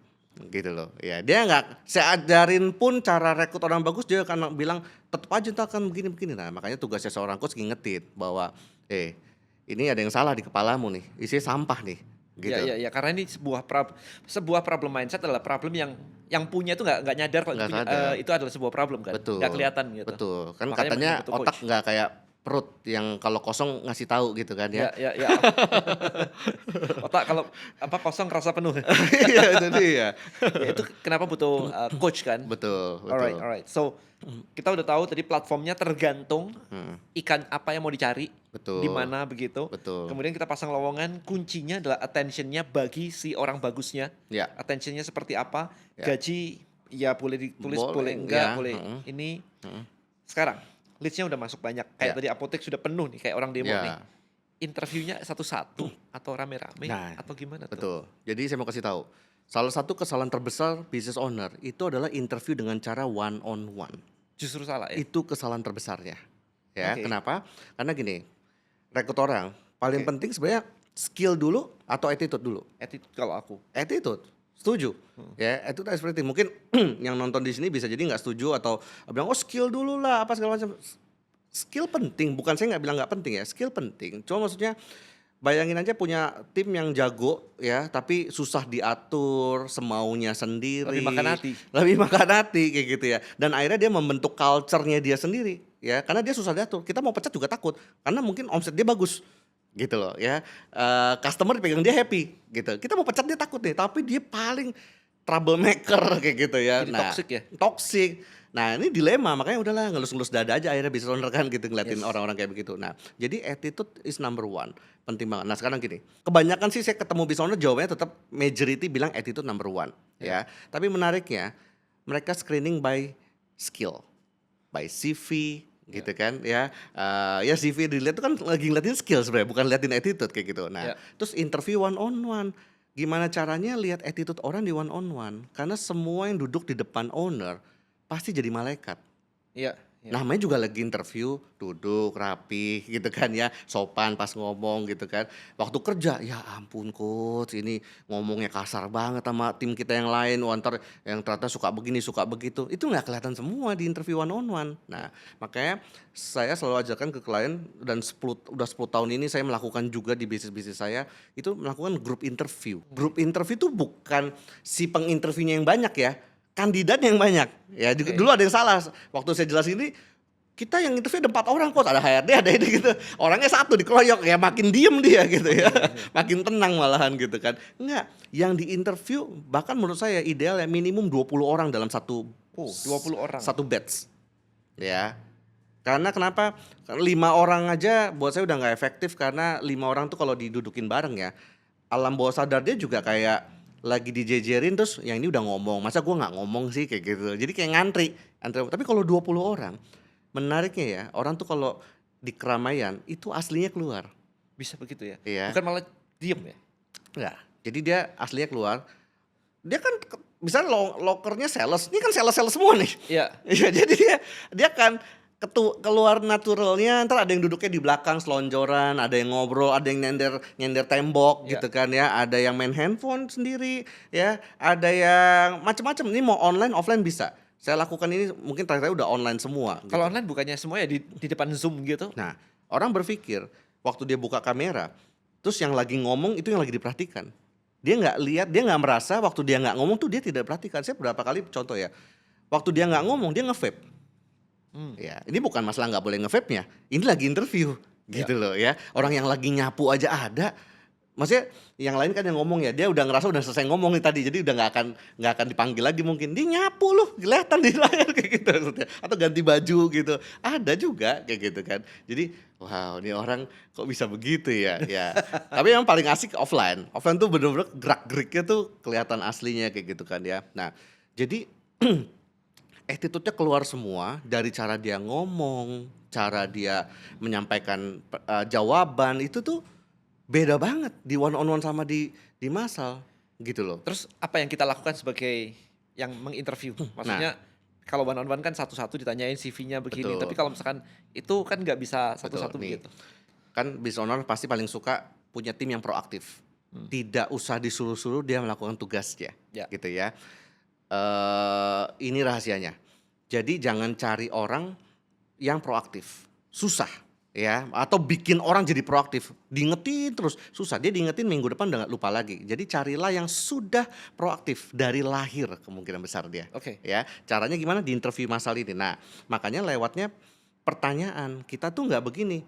gitu loh ya. Dia nggak, saya ajarin pun cara rekrut orang bagus dia akan bilang tetap aja ntar kan begini-begini. Nah makanya tugasnya seorang coach ngingetin bahwa ini ada yang salah di kepalamu nih, isinya sampah nih gitu. Ya, karena ini sebuah problem mindset adalah problem yang punya itu nggak nyadar kalau Nggak punya, sadar. itu adalah sebuah problem kan, Betul. nggak kelihatan gitu. Betul. Kan Makanya katanya makanya butuh otak coach. nggak kayak perut yang kalau kosong ngasih tahu gitu kan ya. Ya. Otak kalau kosong rasa penuh. Iya itu dia. Ya, itu kenapa butuh coach kan. Betul, Alright. So kita udah tahu tadi platformnya tergantung ikan apa yang mau dicari, Betul. di mana begitu. Betul. Kemudian kita pasang lowongan, kuncinya adalah attentionnya bagi si orang bagusnya. Ya. Attentionnya seperti apa, Ya. gaji ya boleh ditulis, Boleh, boleh enggak, ya, boleh ini. Sekarang leads-nya udah masuk banyak. Kayak Ya. tadi apotek sudah penuh nih, kayak orang demo Ya. nih. Interviewnya satu-satu atau rame-rame Nah, atau gimana tuh? Betul. Jadi saya mau kasih tahu. Salah satu kesalahan terbesar business owner itu adalah interview dengan cara one on one. Justru salah ya. Itu kesalahan terbesarnya. Ya, Oke. kenapa? Karena gini, rekrut orang paling Oke. penting sebenarnya skill dulu atau attitude dulu. Attitude kalau aku. Attitude, setuju. Ya, itu seperti mungkin yang nonton di sini bisa jadi nggak setuju atau bilang oh skill dulu lah apa segala macam. Skill penting, bukan saya nggak bilang nggak penting ya, skill penting. Cuma maksudnya bayangin aja punya tim yang jago ya, tapi susah diatur, semaunya sendiri. Lebih makan hati. Lebih makan hati kayak gitu ya. Dan akhirnya dia membentuk culture-nya dia sendiri ya, karena dia susah diatur. Kita mau pecat juga takut, karena mungkin omset dia bagus gitu loh ya. Customer dipegang dia happy gitu. Kita mau pecat dia takut nih, tapi dia paling troublemaker kayak gitu ya. Jadi toxic ya? Toxic. Nah ini dilema, makanya udahlah ngelus-ngelus dada aja akhirnya business owner kan gitu ngeliatin Yes. orang-orang kayak begitu. Nah jadi attitude is number one, penting banget. Nah sekarang gini, kebanyakan sih saya ketemu business owner jawabannya tetap majority bilang attitude number one ya. Tapi menariknya mereka screening by skill, by CV gitu kan ya. Ya CV dilihat itu kan lagi ngeliatin skill sebenarnya, bukan liatin attitude kayak gitu. Nah Ya. terus interview one on one. Gimana caranya lihat attitude orang di one on one? Karena semua yang duduk di depan owner pasti jadi malaikat. Iya. Namanya juga lagi interview, duduk rapi gitu kan ya, sopan pas ngomong gitu kan. Waktu kerja, ya ampun coach, ini ngomongnya kasar banget sama tim kita yang lain, ntar yang ternyata suka begini, suka begitu. Itu nggak kelihatan semua di interview one on one. Nah, makanya saya selalu ajarkan ke klien dan udah 10 tahun ini saya melakukan juga di bisnis-bisnis saya, itu melakukan group interview. Group interview itu bukan si penginterviewnya yang banyak ya, kandidat yang banyak ya. Oke. Dulu ada yang salah waktu saya jelasin ini, kita yang interview ada 4 orang kok, ada HRD ada ini gitu, orangnya satu dikeroyok ya, makin diem dia gitu ya. Makin tenang malahan gitu kan. Enggak, yang di interview bahkan menurut saya ideal ya minimum 20 orang dalam satu 20 orang. satu batch ya. Karena kenapa? 5 orang aja buat saya udah nggak efektif, karena 5 orang tuh kalau didudukin bareng ya, alam bawah sadar dia juga kayak lagi dijejerin terus yang ini udah ngomong, masa gua nggak ngomong sih kayak gitu. Jadi kayak ngantri. Tapi kalau 20 orang, menariknya ya, orang tuh kalau di keramaian itu aslinya keluar. Bisa begitu ya? Iya. Bukan malah diem ya? Enggak. Jadi dia aslinya keluar. Dia kan misalnya lokernya sales, ini kan sales semua nih. Iya. Iya, jadi dia kan keluar naturalnya, ntar ada yang duduknya di belakang selonjoran, ada yang ngobrol, ada yang nyender tembok Ya. gitu kan ya, ada yang main handphone sendiri ya, ada yang macam-macam. Ini mau online offline bisa. Saya lakukan ini mungkin terakhir udah online semua. Kalau Gitu. online bukannya semuanya di depan Zoom gitu? Nah, orang berpikir waktu dia buka kamera, terus yang lagi ngomong itu yang lagi diperhatikan. Dia nggak lihat, dia nggak merasa waktu dia nggak ngomong tuh dia tidak perhatikan. Saya berapa kali contoh ya, waktu dia nggak ngomong dia nge-vape. Ya, ini bukan masalah nggak boleh nge-vape-nya. Ini lagi interview gitu loh ya. Orang yang lagi nyapu aja ada. Maksudnya yang lain kan yang ngomong ya, dia udah ngerasa udah selesai ngomong nih tadi, jadi udah nggak akan dipanggil lagi mungkin. Dia nyapu loh, kelihatan di layar kayak gitu maksudnya. Atau ganti baju gitu. Ada juga kayak gitu kan. Jadi wow, ini orang kok bisa begitu ya. Ya. Tapi yang paling asik offline. Offline tuh bener-bener gerak-geriknya tuh kelihatan aslinya kayak gitu kan ya. Nah, jadi attitude-nya keluar semua dari cara dia ngomong, cara dia menyampaikan jawaban itu tuh beda banget di one on one sama di massal gitu loh. Terus apa yang kita lakukan sebagai yang menginterview? Maksudnya kalau one on one kan satu-satu ditanyain CV-nya begini, Betul. tapi kalau misalkan itu kan nggak bisa satu-satu Betul, nih. begitu. Kan business owner pasti paling suka punya tim yang proaktif. Tidak usah disuruh-suruh dia melakukan tugasnya, Ya. gitu ya. Ini rahasianya. Jadi jangan cari orang yang proaktif, susah ya. Atau bikin orang jadi proaktif, diingetin terus susah. Dia diingetin minggu depan udah nggak lupa lagi. Jadi carilah yang sudah proaktif dari lahir kemungkinan besar dia. Oke. Ya, caranya gimana di interview masal ini. Nah, makanya lewatnya pertanyaan kita tuh nggak begini.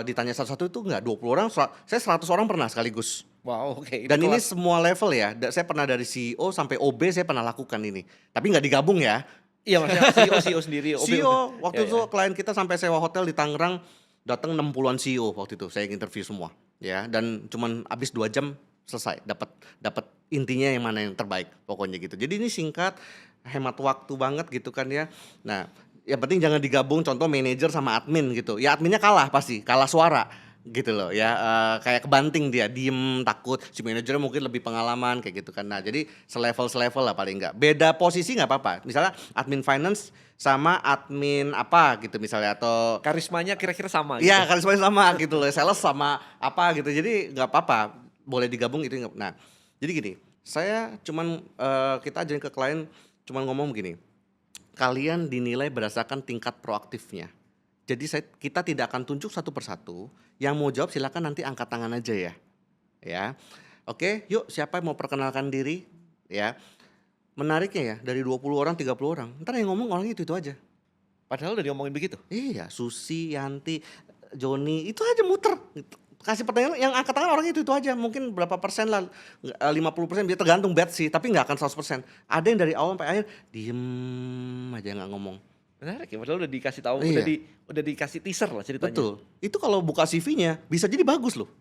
Ditanya satu-satu itu nggak 20 orang, saya 100 orang pernah sekaligus. Wow, oke. Dan ini kelas. semua level ya. Saya pernah dari CEO sampai OB saya pernah lakukan ini. Tapi nggak digabung ya. Iya, maksudnya CEO sendiri. OB. CEO waktu Ya, itu ya. klien kita sampai sewa hotel di Tangerang, datang 60-an CEO waktu itu saya interview semua ya, dan cuman habis 2 jam selesai dapat intinya yang mana yang terbaik pokoknya gitu. Jadi ini singkat, hemat waktu banget gitu kan ya. Nah, yang penting jangan digabung contoh manajer sama admin gitu. Ya adminnya kalah pasti, kalah suara gitu loh ya, kayak kebanting dia, diem takut, si manajernya mungkin lebih pengalaman kayak gitu kan. Nah jadi selevel lah paling enggak, beda posisi nggak apa-apa, misalnya admin finance sama admin apa gitu misalnya, atau Karismanya kira-kira sama gitu. iya karismanya sama gitu loh, sales sama apa gitu, jadi nggak apa-apa, boleh digabung itu. Nah jadi gini, saya cuman kita ajarin ke klien cuman ngomong begini, kalian dinilai berdasarkan tingkat proaktifnya. Jadi kita tidak akan tunjuk satu persatu. Yang mau jawab silakan nanti angkat tangan aja ya. Ya. Oke, yuk siapa yang mau perkenalkan diri? Ya. Menariknya ya, dari 20 orang, 30 orang. Ntar yang ngomong orang itu aja. Padahal udah diomongin begitu. Iya, Susi, Yanti, Joni, itu aja muter. Kasih pertanyaan yang angkat tangan orang itu aja. Mungkin berapa persen lah, 50% dia tergantung batch sih, tapi nggak akan 100%. Ada yang dari awal sampai akhir diem aja nggak ngomong. Menarik ya, padahal udah dikasih tahu, Iya. udah dikasih teaser lah ceritanya. Betul. Itu kalau buka CV-nya bisa jadi bagus loh.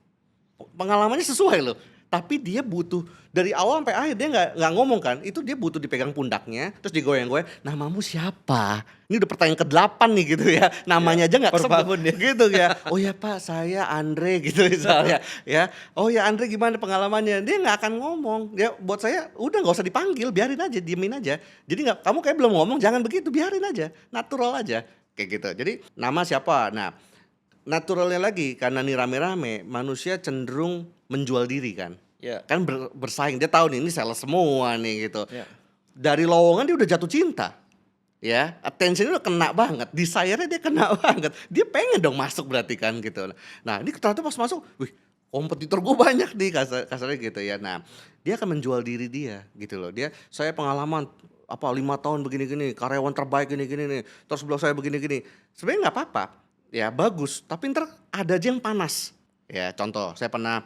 Pengalamannya sesuai loh. Tapi dia butuh dari awal sampai akhir dia nggak ngomong kan. Itu dia butuh dipegang pundaknya, terus digoyang-goyang. Namamu siapa? Ini udah pertanyaan ke-8 nih gitu ya. Namanya aja nggak baru kesebut bangun ya. gitu ya. Oh ya Pak, saya Andre gitu misalnya ya. Oh ya Andre, gimana pengalamannya? Dia nggak akan ngomong. Ya buat saya udah nggak usah dipanggil, biarin aja, diemin aja. Jadi nggak, kamu kayak belum ngomong, jangan begitu, biarin aja, natural aja kayak gitu. Jadi nama siapa? Nah, naturalnya lagi karena nih rame-rame, manusia cenderung menjual diri kan. Ya. Kan bersaing, dia tahu nih ini sales semua nih gitu. Ya. Dari lowongan dia udah jatuh cinta. Ya, attention-nya udah kena banget, desire-nya dia kena banget. Dia pengen dong masuk berarti kan gitu. Nah, ini ternyata pas masuk, wih, kompetitor gue banyak nih kasarnya gitu ya. Nah, dia akan menjual diri dia gitu loh. Saya pengalaman 5 tahun begini-gini, karyawan terbaik gini-gini nih. Terus sebelum saya begini-gini. Sebenarnya nggak apa-apa. Ya bagus, tapi ntar ada aja yang panas. Ya contoh, saya pernah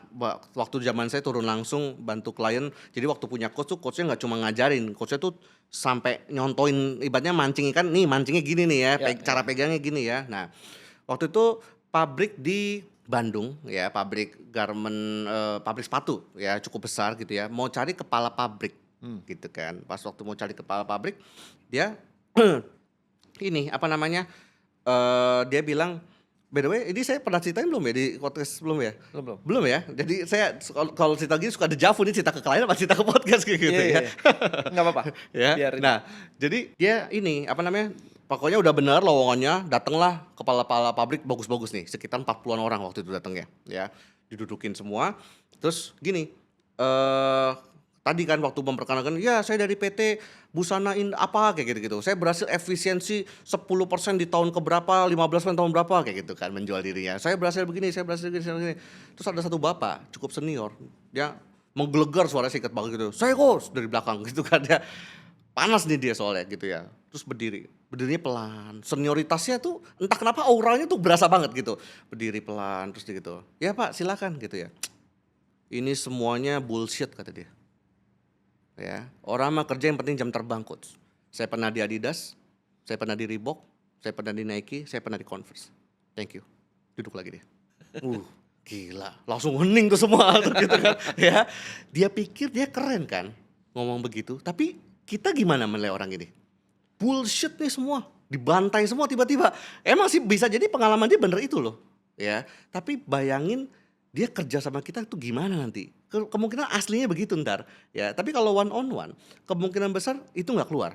waktu zaman saya turun langsung bantu klien. Jadi waktu punya coach tuh, coachnya nggak cuma ngajarin, coachnya tuh sampai nyontoin, ibaratnya mancing ikan, nih mancingnya gini nih ya, cara pegangnya gini ya. Nah waktu itu pabrik di Bandung ya, pabrik garment, pabrik sepatu ya cukup besar gitu ya, mau cari kepala pabrik gitu kan. Pas waktu mau cari kepala pabrik, dia ini apa namanya, dia bilang, by the way, ini saya pernah ceritain belum ya di podcast sebelum ya? Belum. Belum ya? Jadi saya kalau cerita gini suka dejavu, nih cerita ke klien apa cerita ke podcast kayak gitu Iya, ya. iya. Nggak apa-apa. Ya. Biarin. Nah, jadi dia ini apa namanya? Pokoknya udah bener lowongannya, datanglah kepala-kepala pabrik bagus-bagus nih, sekitar 40-an orang waktu itu datangnya, ya. Didudukin semua, terus gini, tadi kan waktu memperkenalkan, "Ya saya dari PT Busana apa," kayak gitu-gitu. "Saya berhasil efisiensi 10% di tahun keberapa, 15% tahun berapa," kayak gitu kan menjual dirinya. "Saya berhasil begini, saya berhasil begini, saya begini." Terus ada satu bapak cukup senior, dia menggelegar suara singkat banget gitu, "Saya Coach," dari belakang gitu kan ya. Panas nih dia soalnya gitu ya, terus berdirinya pelan, senioritasnya tuh entah kenapa auranya tuh berasa banget gitu, berdiri pelan terus dia gitu, "Ya Pak silakan," gitu ya, "ini semuanya bullshit," kata dia, ya, "orang mah kerja yang penting jam terbang Coach. Saya pernah di Adidas, saya pernah di Reebok, saya pernah di Nike, saya pernah di Converse. Thank you." Duduk lagi dia. Uh, Gila, langsung hening tuh semua tuh gitu kan, ya. Dia pikir dia keren kan ngomong begitu, tapi kita gimana menilai orang ini? Bullshit nih semua, dibantai semua tiba-tiba. Emang sih bisa jadi pengalaman dia bener itu loh, ya. Tapi bayangin dia kerja sama kita tuh gimana nanti? Kemungkinan aslinya begitu ntar, ya. Tapi kalau one on one, kemungkinan besar itu nggak keluar.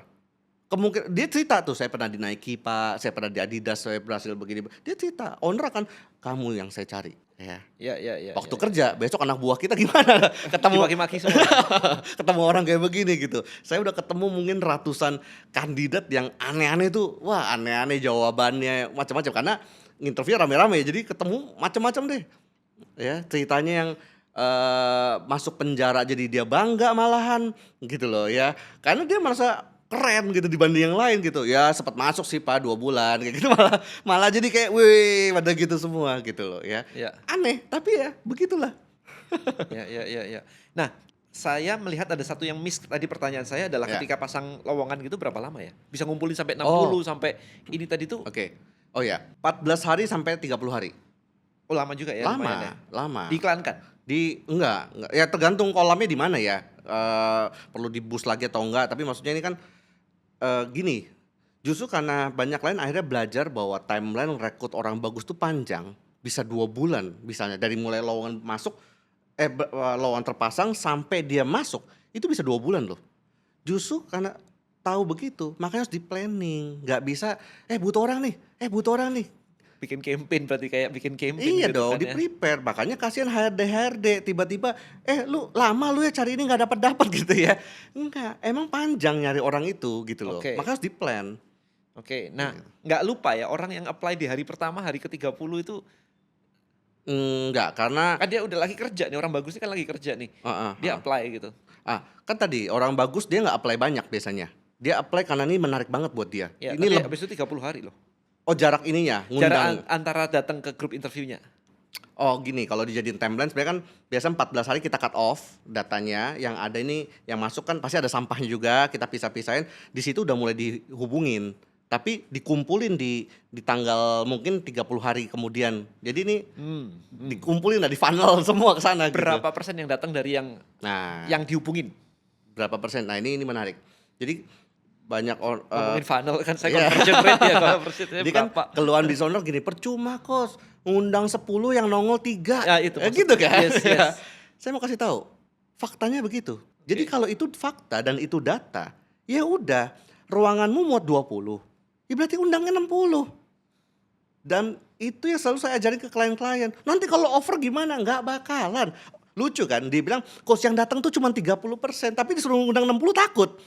Kemungkinan dia cerita tuh, "Saya pernah di Nike Pak, saya pernah di Adidas, saya berhasil begini." Dia cerita, owner akan, "Kamu yang saya cari," ya. Ya. Waktu kerja, besok anak buah kita gimana? Ketemu Dimaki-maki semua. ketemu orang kayak begini gitu. Saya udah ketemu mungkin ratusan kandidat yang aneh-aneh tuh. Wah, aneh-aneh jawabannya, macam-macam karena interview rame-rame jadi ketemu macam-macam deh. Ya, ceritanya yang masuk penjara jadi dia bangga malahan gitu loh ya. Karena dia merasa keren gitu dibanding yang lain gitu. Ya sempat masuk sih Pak 2 bulan kayak gitu malah malah jadi kayak wih pada gitu semua gitu loh ya. Ya. Aneh tapi ya begitulah. Ya. Nah, saya melihat ada satu yang miss tadi pertanyaan saya adalah Ya. ketika pasang lowongan gitu berapa lama ya? Bisa ngumpulin sampai 60 Oh. sampai ini tadi tuh Oke. Oh ya, 14 hari sampai 30 hari. oh lama juga ya lumayan ya. Lama. Diiklankan? Enggak, ya tergantung kolamnya di mana ya. Perlu di-boost lagi atau enggak, tapi maksudnya ini kan gini, justru karena banyak lain akhirnya belajar bahwa timeline rekrut orang bagus tuh panjang, bisa 2 bulan misalnya dari mulai lowongan masuk lowongan terpasang sampai dia masuk, itu bisa 2 bulan loh. Justru karena tahu begitu, makanya harus di-planning, nggak bisa, butuh orang nih." Bikin campaign berarti kayak bikin campaign Iya gitu dong, kan ya. di-prepare, makanya kasihan HRD tiba-tiba, "Lu lama lu ya cari ini nggak dapat gitu ya." Enggak, emang panjang nyari orang itu gitu loh, Oke. makanya harus di-plan. Oke, nah nggak lupa ya orang yang apply di hari pertama, hari ke-30 itu Enggak, karena kan dia udah lagi kerja nih, orang bagus ini kan lagi kerja nih. heeh, Dia heeh. apply gitu. Kan tadi orang bagus dia nggak apply banyak biasanya, dia apply karena ini menarik banget buat dia. Ya, Ini tapi habis itu 30 hari loh. jarak ininya, Jarak ngundang. antara datang ke grup interviewnya. Oh gini, kalau dijadiin timeline sebenarnya kan biasa 14 hari kita cut off datanya, yang ada ini yang masuk kan pasti ada sampahnya juga, kita pisah-pisahin, di situ udah mulai dihubungin. Tapi dikumpulin di tanggal mungkin 30 hari kemudian. Jadi ini dikumpulin lah, di funnel semua ke sana gitu. Berapa persen yang datang dari Nah, yang dihubungin? berapa persen? Nah, ini menarik. Jadi banyak Ngomongin funnel kan saya iya. conversion rate ya, conversion rate Jadi kan berapa? keluhan business owner gini, "Percuma Kos, ngundang 10 yang nongol 3." Ya, itu maksudnya. Gitu kan. Yes. Ya. Saya mau kasih tahu, faktanya begitu. Jadi kalau itu fakta dan itu data, ya udah, ruanganmu muat 20, ya berarti undangnya 60. Dan itu yang selalu saya ajarin ke klien-klien. Nanti kalau over gimana? Nggak bakalan. Lucu kan, dia bilang, "Kos yang datang tuh cuma 30%, tapi disuruh undang 60 takut."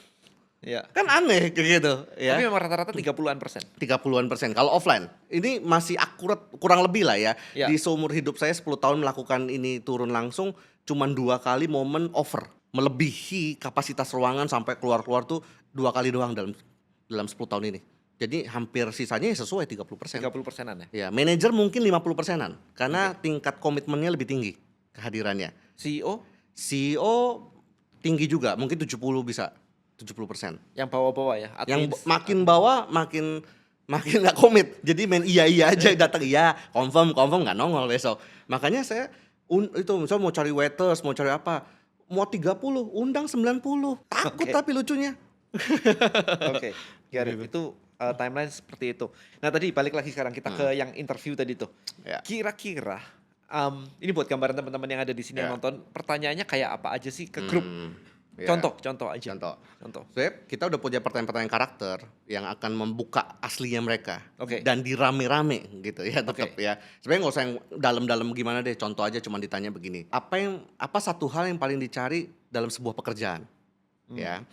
Ya. Kan aneh kayak gitu ya. Tapi memang rata-rata 30-an persen. 30-an% kalau offline. Ini masih akurat kurang lebih lah ya. Ya. Di seumur hidup saya 10 tahun melakukan ini turun langsung cuman 2 kali momen over. Melebihi kapasitas ruangan sampai keluar-keluar tuh 2 kali doang dalam 10 tahun ini. Jadi hampir sisanya ya sesuai 30%. 30%-an ya. Ya, manajer mungkin 50%-an karena tingkat komitmennya lebih tinggi kehadirannya. CEO CEO tinggi juga, mungkin 70 bisa. 70%. yang bawa-bawa ya. Yang admins. makin bawah makin nggak komit. Jadi main iya aja datang iya, confirm nggak nongol besok. Makanya saya itu misalnya mau cari waiters, mau cari apa, mau 30, undang 90. Takut Oke. tapi lucunya. Oke, Garip itu timeline seperti itu. Nah tadi balik lagi sekarang kita ke yang interview tadi tuh. Ya. Kira-kira ini buat gambaran teman-teman yang ada di sini yang Ya. nonton, pertanyaannya kayak apa aja sih ke grup Ya. Contoh aja. Contoh. Contoh. Sebenarnya kita udah punya pertanyaan-pertanyaan karakter yang akan membuka aslinya mereka. Oke. Dan dirame-rame gitu ya tetap Oke. ya. Sebenarnya nggak usah yang dalam-dalam gimana deh. Contoh aja cuma ditanya begini. Apa satu hal yang paling dicari dalam sebuah pekerjaan? Ya.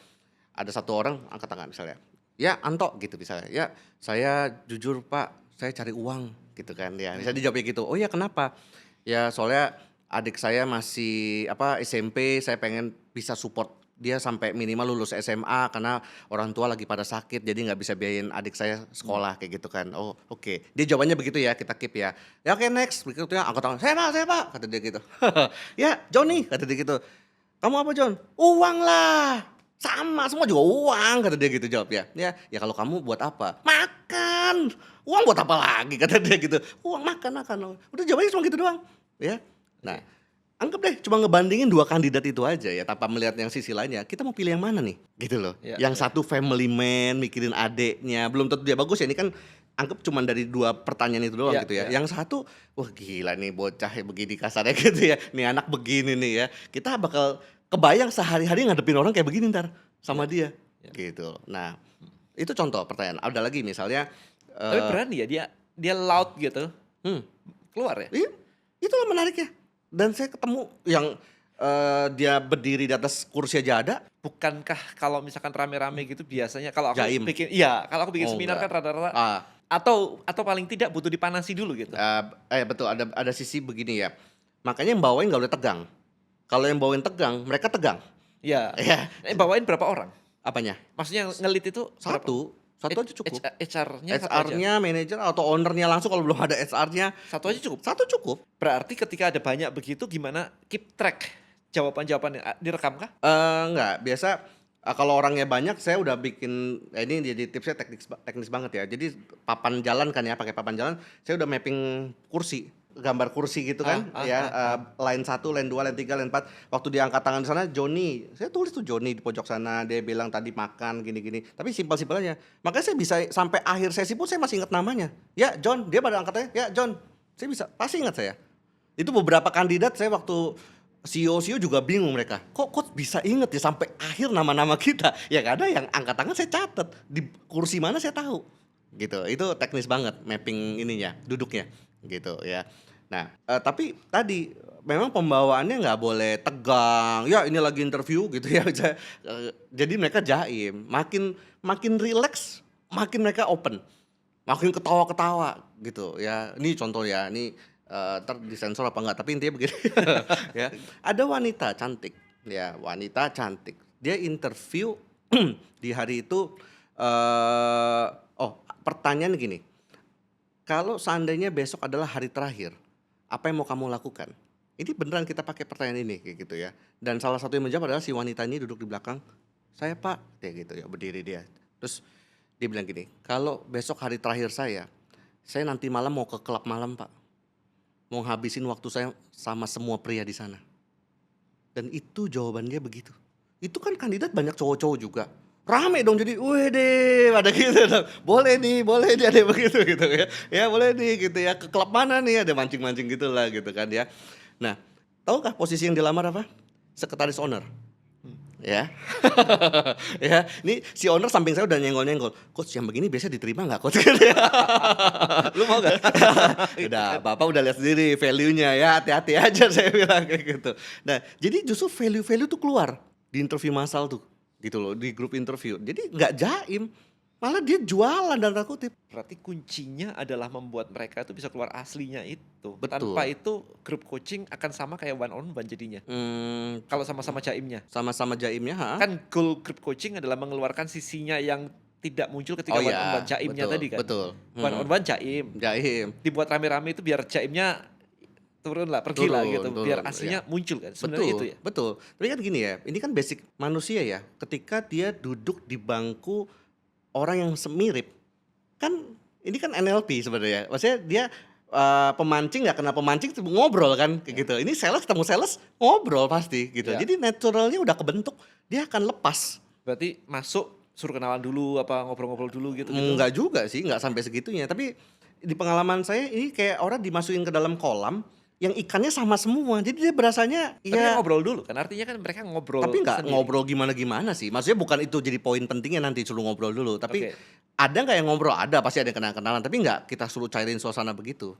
Ada satu orang angkat tangan misalnya. Ya Anto gitu misalnya. Ya saya jujur Pak, saya cari uang gitu kan ya. Bisa dijawabnya gitu. Oh ya kenapa? Ya soalnya adik saya masih SMP, saya pengen bisa support dia sampai minimal lulus SMA karena orang tua lagi pada sakit jadi nggak bisa biayain adik saya sekolah kayak gitu kan. Oh oke. Dia jawabannya begitu ya, kita keep ya. Ya oke next berikutnya angkat tangan. Saya pak kata dia gitu. Ya Johnny kata dia gitu. Kamu apa John? Uang lah. Sama semua juga uang kata dia gitu jawab ya. Ya kalau kamu buat apa? Makan. Uang buat apa lagi kata dia gitu. Uang makan. Udah jawabannya cuma gitu doang. Ya. Nah, anggap deh cuma ngebandingin dua kandidat itu aja ya tanpa melihat yang sisi lainnya. Kita mau pilih yang mana nih? Gitu loh. Ya, Yang satu family man mikirin adeknya, belum tentu dia bagus ya. Ini kan anggap cuma dari dua pertanyaan itu doang Ya, gitu ya. ya. Yang satu, wah gila nih bocah ya begini kasarnya gitu ya. Nih anak begini nih ya. Kita bakal kebayang sehari-hari ngadepin orang kayak begini ntar sama dia. Gitu. Nah, itu contoh pertanyaan. Ada lagi misalnya Tapi berani ya dia loud gitu. Keluar ya? iya, itulah menariknya. Dan saya ketemu yang dia berdiri di atas kursi aja ada. Bukankah kalau misalkan rame-rame gitu biasanya kalau aku Jaim. kalau aku bikin Oh, seminar enggak. kan rata-rata Ah, atau paling tidak butuh dipanasi dulu gitu. betul ada sisi begini ya. Makanya yang bawain nggak boleh tegang. Kalau yang bawain tegang, mereka tegang. Iya. Ya, Bawain berapa orang? apanya? Maksudnya yang ngelit itu berapa? Satu aja cukup. HR-nya satu aja. HR-nya, manajer atau ownernya langsung kalau belum ada HR-nya. Satu aja cukup. Satu cukup. Berarti ketika ada banyak begitu gimana keep track jawaban-jawabannya direkam kah? Enggak, biasa kalau orangnya banyak saya udah bikin ini jadi tipsnya teknis banget ya. Jadi papan jalan kan ya, pakai papan jalan, saya udah mapping kursi, gambar kursi gitu kan line 1, line 2, line 3, line 4. Waktu dia angkat tangan di sana Joni, saya tulis tuh Joni di pojok sana, dia bilang tadi makan gini-gini. Tapi simpel-simpel aja. Makanya saya bisa sampai akhir sesi pun saya masih ingat namanya. Ya John, dia pada angkatannya, ya John. Saya bisa, pasti ingat saya. Itu beberapa kandidat saya waktu CEO juga bingung mereka. Kok bisa inget ya sampai akhir nama-nama kita? Ya gak ada yang angkat tangan saya catat. Di kursi mana saya tahu. Gitu. Itu teknis banget mapping ininya, duduknya gitu ya. Nah, tapi tadi memang pembawaannya nggak boleh tegang. Ya ini lagi interview gitu ya. Jadi mereka jaim. Makin relax, makin mereka open. Makin ketawa-ketawa gitu ya. Ini contoh ya. Ini ntar disensor apa enggak, tapi intinya begini. Ya, ada wanita cantik. Ya, wanita cantik. Dia interview di hari itu pertanyaan gini. Kalau seandainya besok adalah hari terakhir, apa yang mau kamu lakukan? Ini beneran kita pakai pertanyaan ini kayak gitu ya. Dan salah satu yang menjawab adalah si wanita ini duduk di belakang. Saya Pak, kayak gitu ya, berdiri dia. Terus dia bilang gini, kalau besok hari terakhir saya nanti malam mau ke klub malam Pak. Mau ngabisin waktu saya sama semua pria di sana. Dan itu jawabannya begitu. Itu kan kandidat banyak cowok-cowok juga. Rame dong jadi, wih deh, ada gitu dong. Boleh nih ada begitu gitu ya. Ya boleh nih gitu ya, ke klub mana nih, ada mancing-mancing gitu lah gitu kan ya. Nah, tahukah posisi yang dilamar apa? Sekretaris owner. Ya. Ya, ini si owner samping saya udah nyenggol-nyenggol. Coach yang begini biasa diterima nggak coach? Lu mau gak? Udah, Bapak udah lihat sendiri value-nya ya, hati-hati aja saya bilang kayak gitu. Nah, jadi justru value-value tuh keluar di interview massal tuh. Gitu loh, di grup interview. Jadi nggak jaim, malah dia jualan dan tanda kutip. Berarti kuncinya adalah membuat mereka itu bisa keluar aslinya itu. Betul. Tanpa itu grup coaching akan sama kayak one on one jadinya. Kalau sama-sama jaimnya. Sama-sama jaimnya, Kan goal group coaching adalah mengeluarkan sisinya yang tidak muncul ketika one on one jaimnya tadi kan. Betul. One on one jaim. Jaim. Dibuat rame-rame itu biar jaimnya turun lah, pergi lah gitu. Biar aslinya muncul kan. Sebenarnya itu ya. Betul. Tapi kan gini ya, ini kan basic manusia ya. Ketika dia duduk di bangku orang yang semirip, kan ini kan NLP sebenarnya. Maksudnya dia pemancing nggak kenal pemancing ngobrol kan kayak gitu. Ini sales ketemu sales ngobrol pasti gitu. Ya. Jadi naturalnya udah kebentuk, dia akan lepas. Berarti masuk suruh kenalan dulu apa ngobrol-ngobrol dulu gitu. Enggak juga sih, enggak sampai segitunya. Tapi di pengalaman saya ini kayak orang dimasukin ke dalam kolam yang ikannya sama semua. Jadi dia berasanya Tapi kan ya, ngobrol dulu kan, artinya kan mereka ngobrol tapi nggak sendiri. ngobrol gimana-gimana sih. Maksudnya bukan itu jadi poin pentingnya nanti suruh ngobrol dulu. Tapi Oke, ada nggak yang ngobrol? Ada, pasti ada yang kenalan. Tapi nggak kita suruh cairin suasana begitu.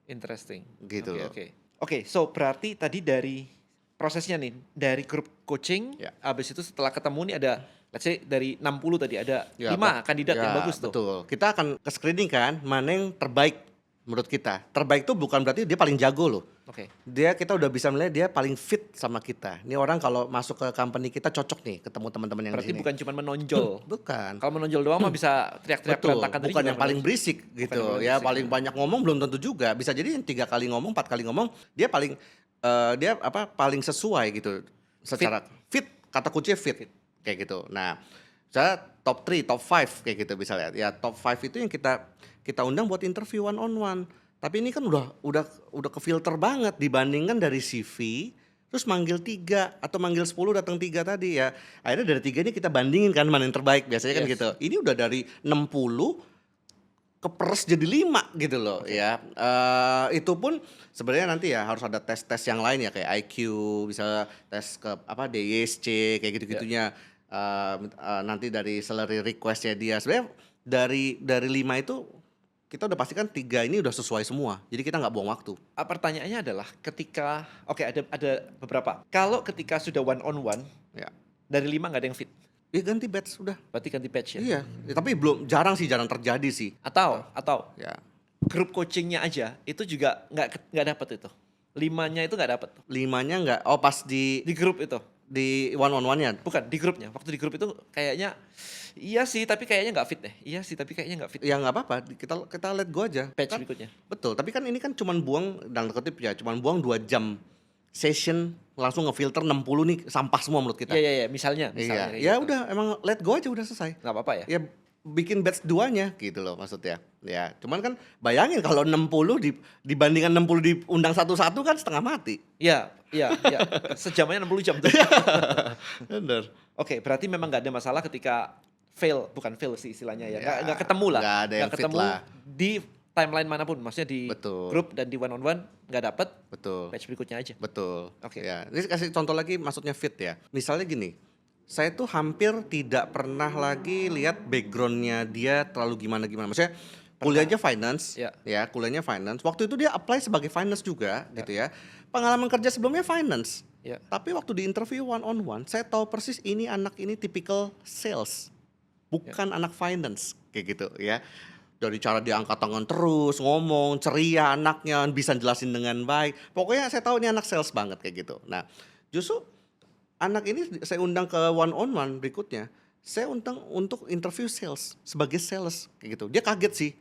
interesting. Gitu Oke, loh. oke. Oke, so berarti tadi dari prosesnya nih, dari grup coaching, Ya. habis itu setelah ketemu nih ada, let's say dari 60 tadi ada Ya, 5 kandidat yang ya, bagus tuh. betul. Kita akan ke screening kan, mana yang terbaik menurut kita. Terbaik itu bukan berarti dia paling jago loh. Oke, Kita udah bisa melihat dia paling fit sama kita. Ini orang kalau masuk ke company kita cocok nih ketemu teman-teman yang berarti di sini. bukan cuma menonjol. Bukan. Kalau menonjol doang mah bisa teriak-teriak Betul, berantakan tadi bukan juga yang paling menonjol. berisik Bukan gitu. yang paling Ya berisik, paling banyak ngomong belum tentu juga. Bisa jadi yang 3 kali ngomong, 4 kali ngomong, dia paling sesuai gitu. Secara fit, kata kuncinya fit. Kayak gitu. Nah, saya top 3, top 5 kayak gitu bisa lihat. Ya top 5 itu yang kita undang buat interview one on one. Tapi ini kan udah kefilter banget dibandingkan dari CV terus manggil 3 atau manggil 10 datang 3 tadi ya. Akhirnya dari 3 ini kita bandingin kan mana yang terbaik biasanya kan Yes. gitu. Ini udah dari 60 keperes jadi 5 gitu loh ya. Itu pun sebenarnya nanti ya harus ada tes-tes yang lain ya kayak IQ, bisa tes ke apa DISC kayak gitu-gitunya. Nanti dari salary request-nya dia. Sebenarnya dari 5 itu kita udah pastikan 3 ini udah sesuai semua. Jadi kita nggak buang waktu. Pertanyaannya adalah ketika, oke ada beberapa. Kalau ketika sudah one on one, Ya. dari 5 nggak ada yang fit, Ya ganti batch udah. berarti ganti batch ya. Iya, ya, tapi jarang terjadi sih. Atau Ya. grup coachingnya aja itu juga nggak dapet itu. 5-nya itu nggak dapet tuh. 5-nya nggak. Oh pas di Di grup itu. one on one-nya. Bukan, di grupnya. Waktu di grup itu kayaknya iya sih, tapi kayaknya nggak fit deh. Iya sih, tapi kayaknya nggak fit. Ya nggak apa-apa, kita let go aja. Batch Kan- berikutnya. Betul, tapi kan ini kan cuman buang dalam kutip ya, cuman buang 2 jam session langsung ngefilter 60 nih sampah semua menurut kita. Iya, misalnya Iya, kayak ya gitu. udah emang let go aja udah selesai. Nggak apa-apa ya. Ya bikin batch 2-nya gitu loh maksudnya. Ya, cuman kan bayangin kalau 60 dibandingkan 60 diundang satu-satu kan setengah mati. Iya. Sejamnya 60 jam tuh. Bener. Oke, berarti memang nggak ada masalah ketika bukan fail sih istilahnya ya. Ya, Nggak ketemu lah. nggak ada yang Nggak fit ketemu lah. di timeline manapun. Maksudnya di Betul. grup dan di one on one nggak dapet, Betul. batch berikutnya aja. Betul. Oke. Ya, ini kasih contoh lagi maksudnya fit ya. Misalnya gini, saya tuh hampir tidak pernah lagi lihat backgroundnya dia terlalu gimana-gimana. Maksudnya kuliahnya finance, Ya. ya kuliahnya finance. Waktu itu dia apply sebagai finance juga, gitu ya. Pengalaman kerja sebelumnya finance. Ya. Tapi waktu di interview one on one, saya tahu persis ini anak ini typical sales, bukan anak finance, kayak gitu ya. Dari cara dia angkat tangan terus, ngomong, ceria anaknya, bisa jelasin dengan baik. Pokoknya saya tahu ini anak sales banget kayak gitu. Nah, justru anak ini saya undang ke one on one berikutnya. Saya undang untuk interview sales, sebagai sales kayak gitu. Dia kaget sih.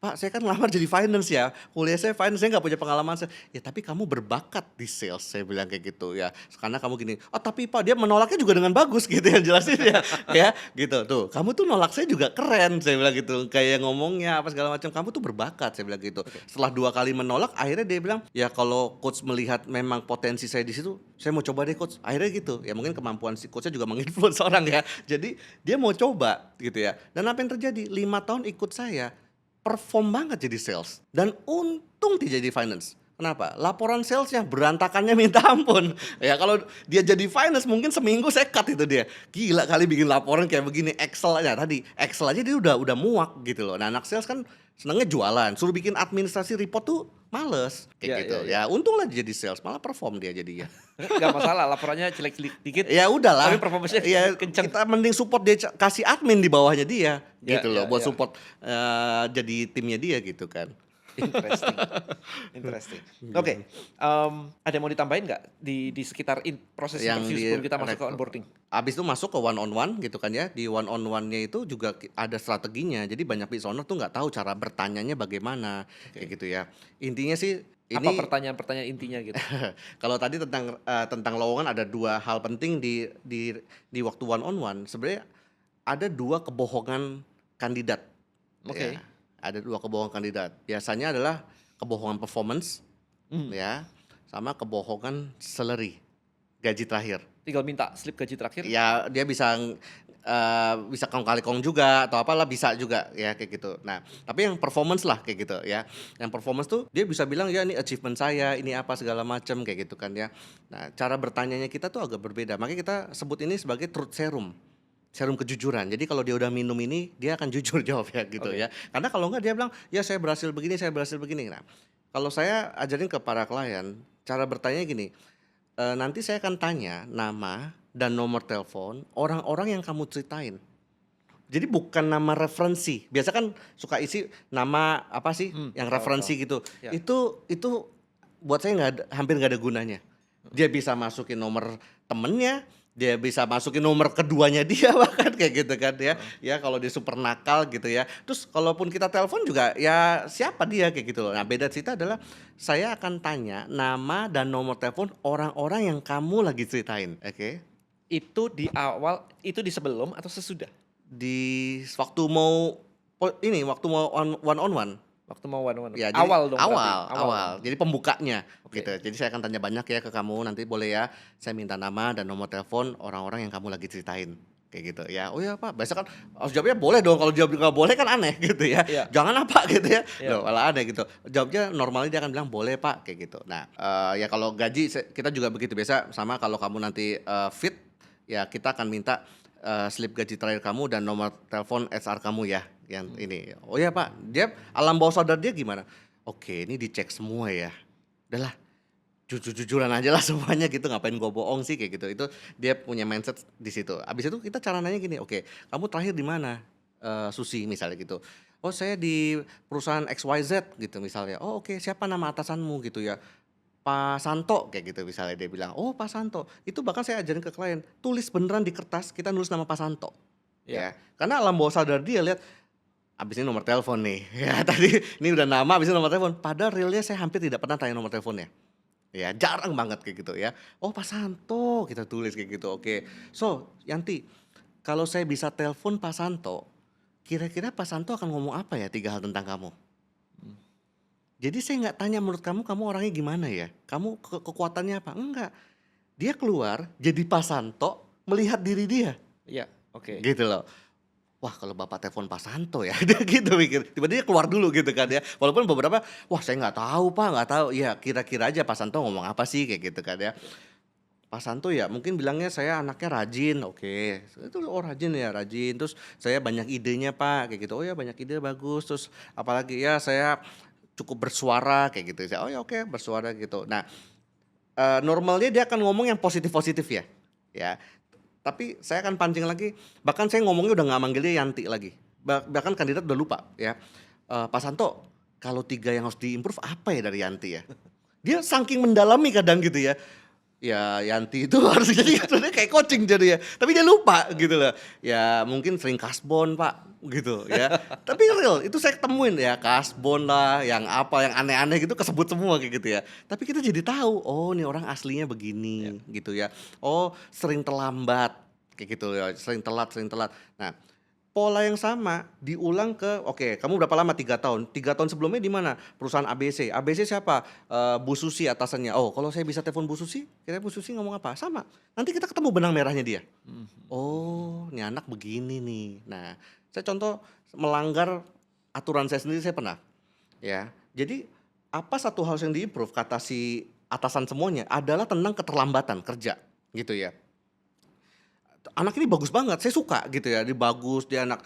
Pak, saya kan lamar jadi finance ya. Kuliah saya finance, saya nggak punya pengalaman. Ya tapi kamu berbakat di sales, saya bilang kayak gitu ya. Karena kamu gini, oh tapi Pak dia menolaknya juga dengan bagus gitu ya jelasin ya. Ya gitu tuh, kamu tuh nolak saya juga keren, saya bilang gitu. Kayak ngomongnya apa segala macam, kamu tuh berbakat, saya bilang gitu. Setelah 2 kali menolak, akhirnya dia bilang, ya kalau coach melihat memang potensi saya di situ, saya mau coba deh coach. Akhirnya gitu, ya mungkin kemampuan si coachnya juga menginfluence orang ya. Jadi dia mau coba gitu ya. Dan apa yang terjadi? 5 tahun ikut saya, perform banget jadi sales dan untung dia jadi finance. Kenapa? Laporan salesnya berantakannya minta ampun. Ya kalau dia jadi finance mungkin seminggu saya cut itu dia. Gila kali bikin laporan kayak begini, Excel aja tadi. Excel aja dia udah muak gitu loh. Nah anak sales kan senangnya jualan, suruh bikin administrasi report tuh males kayak Ya, gitu. ya. Ya untung lah jadi sales, malah perform dia jadinya. Nggak masalah, laporannya jelek dikit. Ya udahlah. Tapi performance-nya ya, kenceng. kita mending support dia kasih admin di bawahnya dia Ya, gitu loh ya, buat ya. support jadi timnya dia gitu kan. Interesting. Oke, ada yang mau ditambahin nggak di sekitar proses Yang interview di sebelum kita masuk ke rekrut. onboarding? Abis itu masuk ke one on one gitu kan ya. Di one on one-nya itu juga ada strateginya. Jadi banyak business owner tuh nggak tahu cara bertanyanya bagaimana kayak gitu ya. Intinya sih Apa ini pertanyaan-pertanyaan intinya gitu? kalau tadi tentang lowongan ada 2 hal penting di waktu one on one. Sebenarnya ada 2 kebohongan kandidat. Oke. Ya, ada 2 kebohongan kandidat. Biasanya adalah kebohongan performance Hmm. ya, sama kebohongan salary, gaji terakhir. Tinggal minta slip gaji terakhir. Ya dia bisa bisa kong kali kong juga atau apalah bisa juga ya kayak gitu. Nah, tapi yang performance lah kayak gitu ya. Yang performance tuh dia bisa bilang ya ini achievement saya, ini apa segala macam kayak gitu kan ya. Nah, cara bertanyanya kita tuh agak berbeda. Makanya kita sebut ini sebagai truth serum. Serum kejujuran. Jadi kalau dia udah minum ini, dia akan jujur jawab ya gitu Oke. ya. Karena kalau enggak dia bilang, "Ya saya berhasil begini, saya berhasil begini." Nah, kalau saya ajarin ke para klien, cara bertanya gini, nanti saya akan tanya nama dan nomor telepon orang-orang yang kamu ceritain. Jadi bukan nama referensi. Biasa kan suka isi nama apa sih yang Tahu tahu. referensi gitu. Ya. Itu buat saya nggak ada, hampir nggak ada gunanya. Dia bisa masukin nomor temennya, dia bisa masukin nomor keduanya dia bahkan kayak gitu kan ya. Ya kalau dia super nakal gitu ya. Terus kalaupun kita telepon juga ya siapa dia kayak gitu loh. Nah beda cerita adalah saya akan tanya nama dan nomor telepon orang-orang yang kamu lagi ceritain. Oke. Itu di awal, itu di sebelum atau sesudah? Di waktu mau waktu mau one on one. Waktu mau one on one. Ya jadi Awal dong berarti? awal Awal awal. dong? Jadi pembukanya Oke. gitu. Jadi saya akan tanya banyak ya ke kamu, nanti boleh ya saya minta nama dan nomor telepon orang-orang yang kamu lagi ceritain, kayak gitu ya. "Oh ya Pak," biasa kan harus jawabnya boleh dong, kalau jawab nggak boleh kan aneh gitu ya. Iya. "Jangan ah Pak," gitu ya. Iya. Loh malah aneh gitu. Jawabnya normalnya dia akan bilang, "Boleh Pak," kayak gitu. Nah, ya kalau gaji kita juga begitu biasa sama kalau kamu nanti, fit, ya kita akan minta, slip gaji terakhir kamu dan nomor telepon HR kamu ya, yang ini. "Oh ya Pak," dia alam bawah sadar dia gimana, "Oke ini dicek semua ya, udahlah jujur-jujuran aja lah semuanya gitu, ngapain gua bohong sih," kayak gitu. Itu dia punya mindset di situ. Habis itu kita cara nanya gini, "Oke, kamu terakhir di mana, Susi?" Misalnya gitu. "Oh saya di perusahaan XYZ," gitu misalnya. "Oh oke, siapa nama atasanmu?" Gitu ya. "Pak Santo," kayak gitu misalnya dia bilang, "Oh Pak Santo." Itu bahkan saya ajarin ke klien, tulis beneran di kertas, kita nulis nama Pak Santo, Iya. ya. Karena alam bawah sadar dia lihat, abis ini nomor telepon nih, ya tadi ini udah nama, abis ini nomor telepon. Padahal realnya saya hampir tidak pernah tanya nomor teleponnya. Ya jarang banget kayak gitu ya. "Oh Pak Santo," kita tulis kayak gitu, oke. "So Yanti, kalau saya bisa telepon Pak Santo, kira-kira Pak Santo akan ngomong apa ya 3 hal tentang kamu?" Jadi saya nggak tanya menurut kamu, kamu orangnya gimana ya? Kamu kekuatannya apa? Enggak. Dia keluar jadi Pak Santo melihat diri dia, Iya, oke. gitu loh. Wah kalau bapak telepon Pak Santo ya, dia gitu mikir. Tiba-tiba dia keluar dulu gitu kan ya. Walaupun beberapa, wah saya nggak tahu Pak, nggak tahu. Ya kira-kira aja Pak Santo ngomong apa sih kayak gitu kan ya. Pak Santo ya mungkin bilangnya saya anaknya rajin, oke. Itu oh rajin ya rajin. Terus saya banyak idenya Pak, kayak gitu. Oh ya banyak ide bagus. Terus apalagi ya saya cukup bersuara kayak gitu. Oh ya oke bersuara gitu. Nah normalnya dia akan ngomong yang positif-positif ya, ya. Tapi saya akan pancing lagi, bahkan saya ngomongnya udah nggak manggil dia Yanti lagi. Bahkan kandidat udah lupa ya, "Pak Santo, kalau 3 yang harus di-improve apa ya dari Yanti ya?" Dia saking mendalami kadang gitu ya. Ya Yanti itu harus jadi dia kayak coaching jadi ya, tapi dia lupa gitu loh. Ya mungkin sering kasbon Pak, gitu ya. Tapi real itu saya ketemuin ya kasbon lah, yang apa, yang aneh-aneh gitu kesebut semua kayak gitu ya. Tapi kita jadi tahu, oh nih orang aslinya begini gitu ya. Oh sering terlambat kayak gitu ya, sering telat. Nah pola yang sama diulang ke oke kamu berapa lama 3 tahun, 3 tahun sebelumnya di mana? Perusahaan ABC, ABC siapa? Bu Susi atasannya, oh kalau saya bisa telepon Bu Susi, kira Bu Susi ngomong apa? Sama, nanti kita ketemu benang merahnya dia. Oh ini anak begini nih. Nah saya contoh melanggar aturan saya sendiri saya pernah. Ya jadi apa satu hal yang di-improve kata si atasan semuanya adalah tentang keterlambatan kerja gitu ya. Anak ini bagus banget, saya suka gitu ya, dia bagus, dia anak,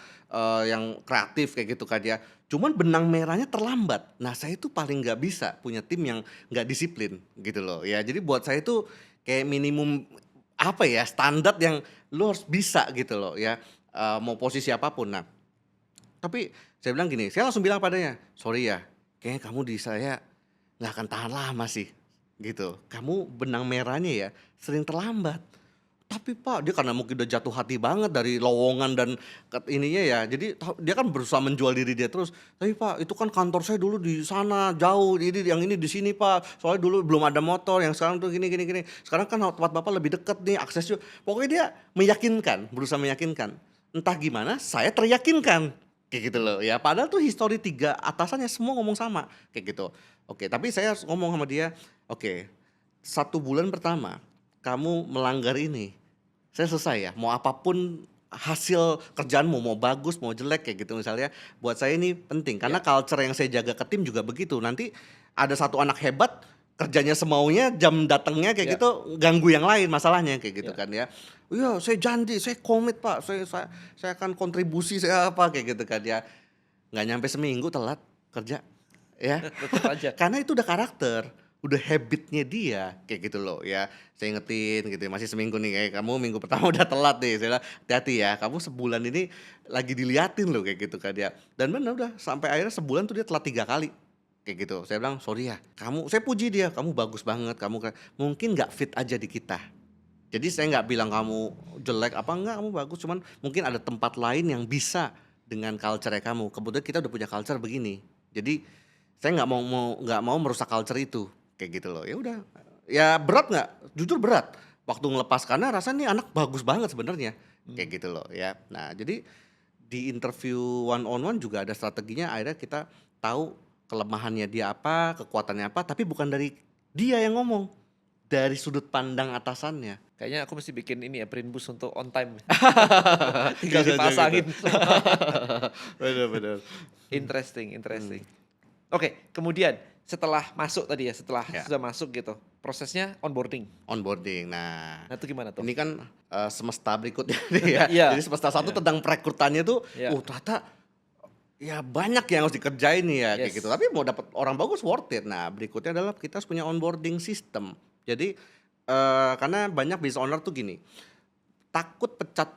yang kreatif kayak gitu kan ya. Cuman benang merahnya terlambat. Nah saya itu paling nggak bisa punya tim yang nggak disiplin gitu loh ya. Jadi buat saya itu kayak minimum, apa ya, standar yang lu harus bisa gitu loh ya, mau posisi apapun. Nah tapi saya bilang gini, saya langsung bilang padanya, "Sorry ya, kayaknya kamu di saya nggak akan tahan lama sih," gitu. "Kamu benang merahnya ya sering terlambat." Tapi Pak, dia karena mungkin udah jatuh hati banget dari lowongan dan ininya ya, jadi dia kan berusaha menjual diri dia terus, "Tapi Pak, itu kan kantor saya dulu di sana, jauh, ini yang ini di sini Pak, soalnya dulu belum ada motor, yang sekarang tuh gini gini gini. Sekarang kan tempat Bapak lebih deket nih, aksesnya." Pokoknya dia meyakinkan, berusaha meyakinkan. Entah gimana, saya teryakinkan, kayak gitu loh ya. Padahal tuh history 3 atasannya semua ngomong sama, kayak gitu. Oke, tapi saya ngomong sama dia, "Oke, 1 bulan pertama kamu melanggar ini, saya selesai ya, mau apapun hasil kerjaanmu mau bagus mau jelek kayak gitu misalnya, buat saya ini penting karena culture yang saya jaga ke tim juga begitu. Nanti ada satu anak hebat kerjanya semaunya, jam datangnya kayak gitu ganggu yang lain masalahnya kayak gitu kan ya. Iya, saya janji, saya komit Pak, saya akan kontribusi saya apa kayak gitu kan ya. Nggak nyampe seminggu telat kerja ya. Tetap aja. Karena itu udah karakter, udah habitnya dia kayak gitu loh ya. Saya ingetin gitu, masih seminggu nih, kayak kamu minggu pertama udah telat nih. Saya bilang hati-hati ya, kamu sebulan ini lagi diliatin loh kayak gitu kan ya. Dan benar udah sampai akhirnya sebulan tuh dia telat 3 kali kayak gitu. Saya bilang sorry ya, saya puji dia, kamu bagus banget, mungkin nggak fit aja di kita. Jadi saya nggak bilang kamu jelek apa enggak, kamu bagus, cuman mungkin ada tempat lain yang bisa dengan culture kamu. Kemudian kita udah punya culture begini. Jadi saya nggak mau merusak culture itu kayak gitu loh. Ya udah, ya berat nggak? Jujur berat. Waktu ngelepas karena rasanya nih anak bagus banget sebenarnya kayak gitu loh ya. Nah jadi di interview one on one juga ada strateginya. Akhirnya kita tahu kelemahannya dia apa, kekuatannya apa, tapi bukan dari dia yang ngomong, dari sudut pandang atasannya. Kayaknya aku mesti bikin ini ya, print bus untuk on time. Bisa Tinggal aja dipasangin. Bener. Interesting. Oke, kemudian setelah masuk tadi ya, setelah Ya. sudah masuk gitu, prosesnya onboarding. Onboarding. Nah, Nah itu gimana tuh? ini kan semesta berikutnya nih ya. Iya. Jadi semesta 1 tentang perekrutannya tuh, Iya. ternyata ya banyak yang harus dikerjain nih ya kayak Yes. gitu. Tapi mau dapat orang bagus worth it. Nah, berikutnya adalah kita harus punya onboarding system. Jadi karena banyak business owner tuh gini, takut pecat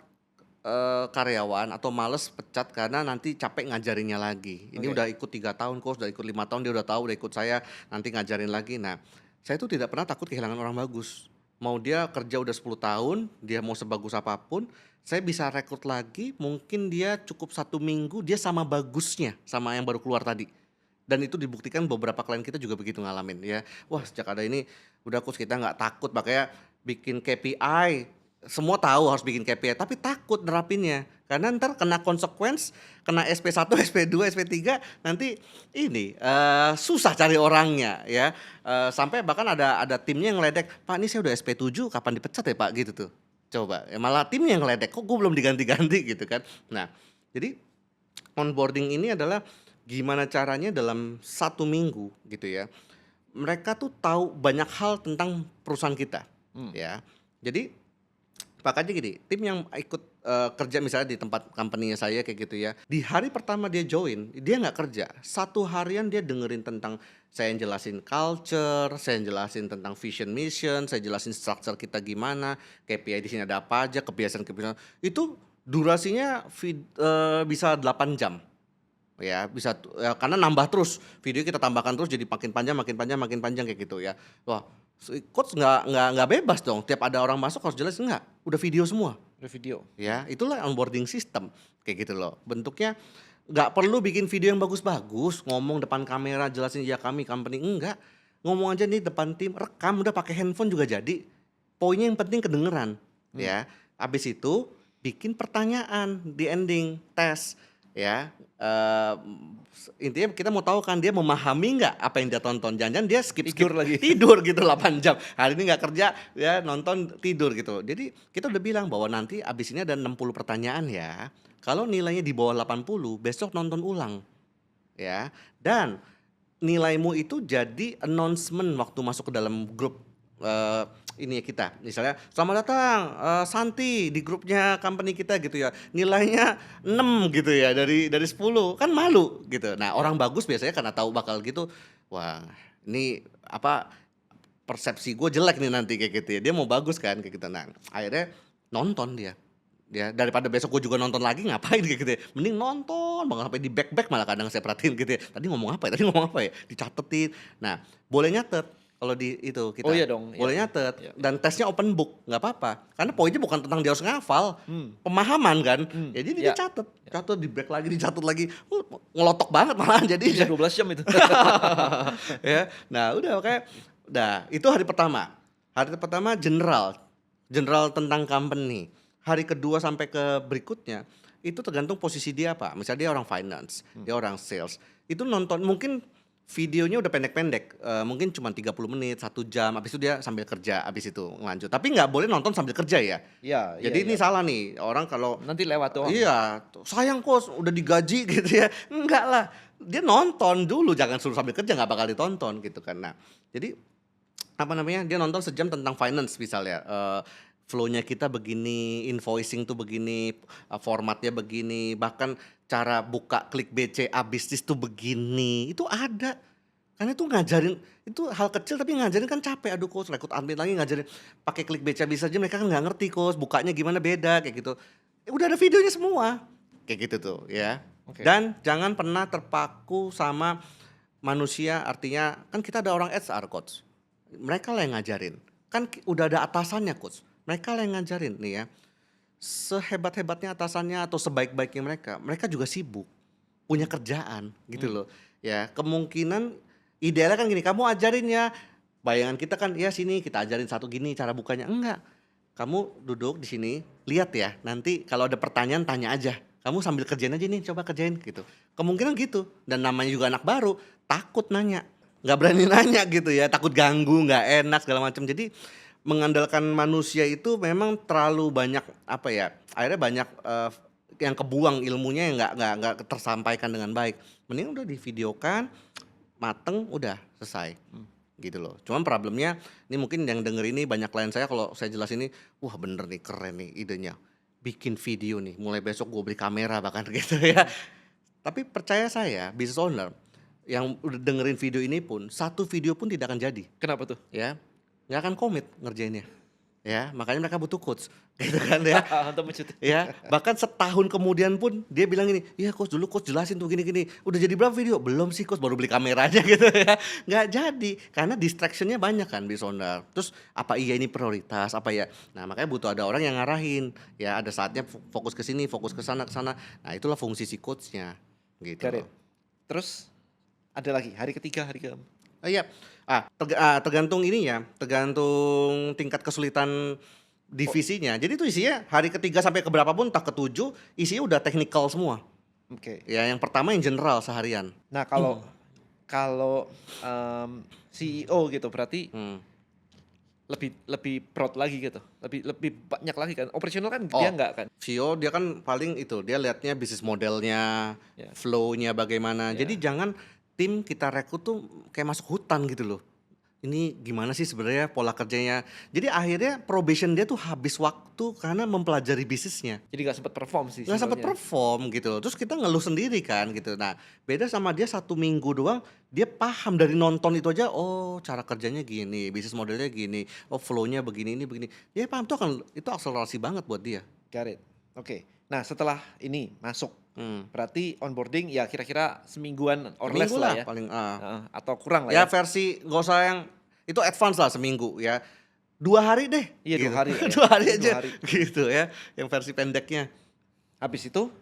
karyawan atau males pecat karena nanti capek ngajarinnya lagi. Ini Oke. udah ikut 3 tahun course, udah ikut 5 tahun, dia udah tahu, udah ikut saya, nanti ngajarin lagi. Nah, saya tuh tidak pernah takut kehilangan orang bagus. Mau dia kerja udah 10 tahun, dia mau sebagus apapun, saya bisa rekrut lagi, mungkin dia cukup 1 minggu, dia sama bagusnya sama yang baru keluar tadi. Dan itu dibuktikan beberapa klien kita juga begitu ngalamin ya. Wah, sejak ada ini udah coach kita nggak takut, makanya bikin KPI. Semua tahu harus bikin KPI, tapi takut nerapinnya. Karena ntar kena konsekuens, kena SP1, SP2, SP3, nanti ini susah cari orangnya ya. Sampai bahkan ada timnya yang ngeledek, Pak ini saya udah SP7, kapan dipecat ya Pak gitu tuh. Coba, ya malah timnya yang ngeledek, kok gue belum diganti-ganti gitu kan. Nah, jadi onboarding ini adalah gimana caranya dalam 1 minggu gitu ya. Mereka tuh tahu banyak hal tentang perusahaan kita ya. Jadi makanya gini, tim yang ikut kerja misalnya di tempat company-nya saya kayak gitu ya. Di hari pertama dia join, dia nggak kerja. 1 harian dia dengerin tentang saya yang jelasin culture, saya yang jelasin tentang vision mission, saya jelasin structure kita gimana, KPI di sini ada apa aja, kebiasaan-kebiasaan. Itu durasinya bisa 8 jam. Ya bisa ya, karena nambah terus video kita tambahkan terus jadi makin panjang kayak gitu ya. Wah, coach nggak bebas dong, tiap ada orang masuk harus jelas enggak, udah video semua Ada video. ya. Itulah onboarding system kayak gitu loh bentuknya. Nggak perlu bikin video yang bagus-bagus, ngomong depan kamera jelasin ya kami company, enggak, ngomong aja nih depan tim, rekam, udah pakai handphone juga jadi. Poinnya yang penting kedengeran ya. Habis itu bikin pertanyaan di ending tes ya. Intinya kita mau tahu kan dia memahami nggak apa yang dia tonton. Jangan-jangan dia Tidur lagi. tidur gitu 8 jam, hari ini nggak kerja ya, nonton tidur gitu. Jadi kita udah bilang bahwa nanti abis ini ada 60 pertanyaan ya, kalau nilainya di bawah 80 besok nonton ulang ya. Dan nilaimu itu jadi announcement waktu masuk ke dalam grup ini kita, misalnya selamat datang Santi di grupnya company kita gitu ya, nilainya 6 gitu ya dari 10, kan malu gitu. Nah orang bagus biasanya karena tahu bakal gitu, wah ini apa persepsi gue jelek nih nanti kayak gitu ya, dia mau bagus kan kayak gitu. Nah akhirnya nonton dia daripada besok gue juga nonton lagi, ngapain kayak gitu ya, mending nonton banget sampai di back malah kadang saya perhatiin gitu ya, tadi ngomong apa ya, dicatetin. Nah boleh nyatet kalau di itu kita. Oh iya dong, Boleh iya. nyatet Iya. dan tesnya open book, nggak apa-apa. Karena poinnya bukan tentang dia harus ngafal, pemahaman kan. Ya jadi dia Iya. catet di break lagi, dicatat lagi. Ngelotok banget malah jadi. Bisa 12 jam itu. Ya. Nah, udah kayak itu hari pertama. Hari pertama general tentang company. Hari kedua sampai ke berikutnya itu tergantung posisi dia apa. Misalnya dia orang finance, dia orang sales. Itu nonton mungkin videonya udah pendek-pendek, mungkin cuma 30 menit, 1 jam, habis itu dia sambil kerja, habis itu lanjut. Tapi nggak boleh nonton sambil kerja ya. Iya, iya, Jadi iya. ini salah nih, orang kalau Nanti lewat doang. iya, sayang Coach udah digaji gitu ya. Enggak lah, dia nonton dulu, jangan suruh sambil kerja, nggak bakal ditonton gitu kan. Nah, jadi apa namanya, dia nonton sejam tentang finance misalnya, flow-nya kita begini, invoicing tuh begini, formatnya begini, bahkan cara buka klik BCA bisnis tuh begini, itu ada. Karena itu ngajarin, itu hal kecil tapi ngajarin kan capek, aduh Coach rekrut admin lagi ngajarin pakai klik BCA bisnis aja mereka kan nggak ngerti Coach, bukanya gimana beda kayak gitu. Udah ada videonya semua, kayak gitu tuh ya. Oke. Dan jangan pernah terpaku sama manusia, artinya kan kita ada orang HR Coach. Mereka lah yang ngajarin. Kan udah ada atasannya Coach. Mereka lah yang ngajarin nih ya. Sehebat-hebatnya atasannya atau sebaik-baiknya mereka, mereka juga sibuk. Punya kerjaan gitu loh. Ya, kemungkinan idealnya kan gini, kamu ajarin ya. Bayangan kita kan ya sini kita ajarin satu gini cara bukanya. Enggak. Kamu duduk di sini, lihat ya. Nanti kalau ada pertanyaan tanya aja. Kamu sambil kerjain aja nih, coba kerjain gitu. Kemungkinan gitu. Dan namanya juga anak baru, takut nanya. Nggak berani nanya gitu ya, takut ganggu, nggak enak segala macam. Jadi mengandalkan manusia itu memang terlalu banyak apa ya? Akhirnya banyak yang kebuang ilmunya yang nggak tersampaikan dengan baik. Mending udah divideokan, mateng, udah selesai. Gitu loh. Cuman problemnya ini mungkin yang denger ini banyak klien saya kalau saya jelas ini, wah bener nih keren nih idenya. Bikin video nih, mulai besok gue beli kamera bahkan gitu ya. Tapi percaya saya, business owner yang udah dengerin video ini pun, satu video pun tidak akan jadi, Kenapa tuh? ya. Nggak akan komit ngerjainnya. Ya, makanya mereka butuh coach, gitu kan ya. Untuk mencuti. Ya, bahkan setahun kemudian pun dia bilang gini, "Iya coach, dulu coach jelasin tuh gini-gini. Udah jadi berapa video?" "Belum sih coach, baru beli kameranya," gitu ya. Nggak jadi, karena distraction-nya banyak kan business owner. Terus apa iya ini prioritas, apa ya. Nah, makanya butuh ada orang yang ngarahin. Ya, ada saatnya fokus ke sini, fokus ke sana, ke sana. Nah, itulah fungsi si coach-nya, gitu Got it. loh. Terus ada lagi hari ketiga, hari ke Iya. Tergantung ini ya, tergantung tingkat kesulitan divisinya. Jadi itu isinya hari ketiga sampai ke berapa pun, entah ke-7, isinya udah technical semua. Oke. Ya, yang pertama yang general seharian. Nah, kalau CEO gitu berarti Hmm. lebih broad lagi gitu. Lebih banyak lagi kan. Operasional kan Oh, dia enggak kan. CEO dia kan paling itu, dia lihatnya bisnis modelnya, Ya. flow-nya bagaimana. Ya. Jadi jangan tim kita rekrut tuh kayak masuk hutan gitu loh. Ini gimana sih sebenarnya pola kerjanya. Jadi akhirnya probation dia tuh habis waktu karena mempelajari bisnisnya. Jadi nggak sempat perform sih Nggak sempat simpelnya. perform gitu loh. Terus kita ngeluh sendiri kan gitu. Nah, beda sama dia 1 minggu doang, dia paham dari nonton itu aja, oh cara kerjanya gini, bisnis modelnya gini, oh flow-nya begini, ini begini. Dia paham tuh itu akselerasi banget buat dia. Got it. Oke. Nah, setelah ini masuk, berarti onboarding ya kira-kira semingguan or less Seminggu lah lah ya. paling. Atau kurang lah Ya ya. versi nggak usah yang, itu advance lah seminggu ya. 2 hari deh. Iya, 2 hari lah ya. 2 hari Iya, 2 aja hari. gitu ya. Yang versi pendeknya. Habis itu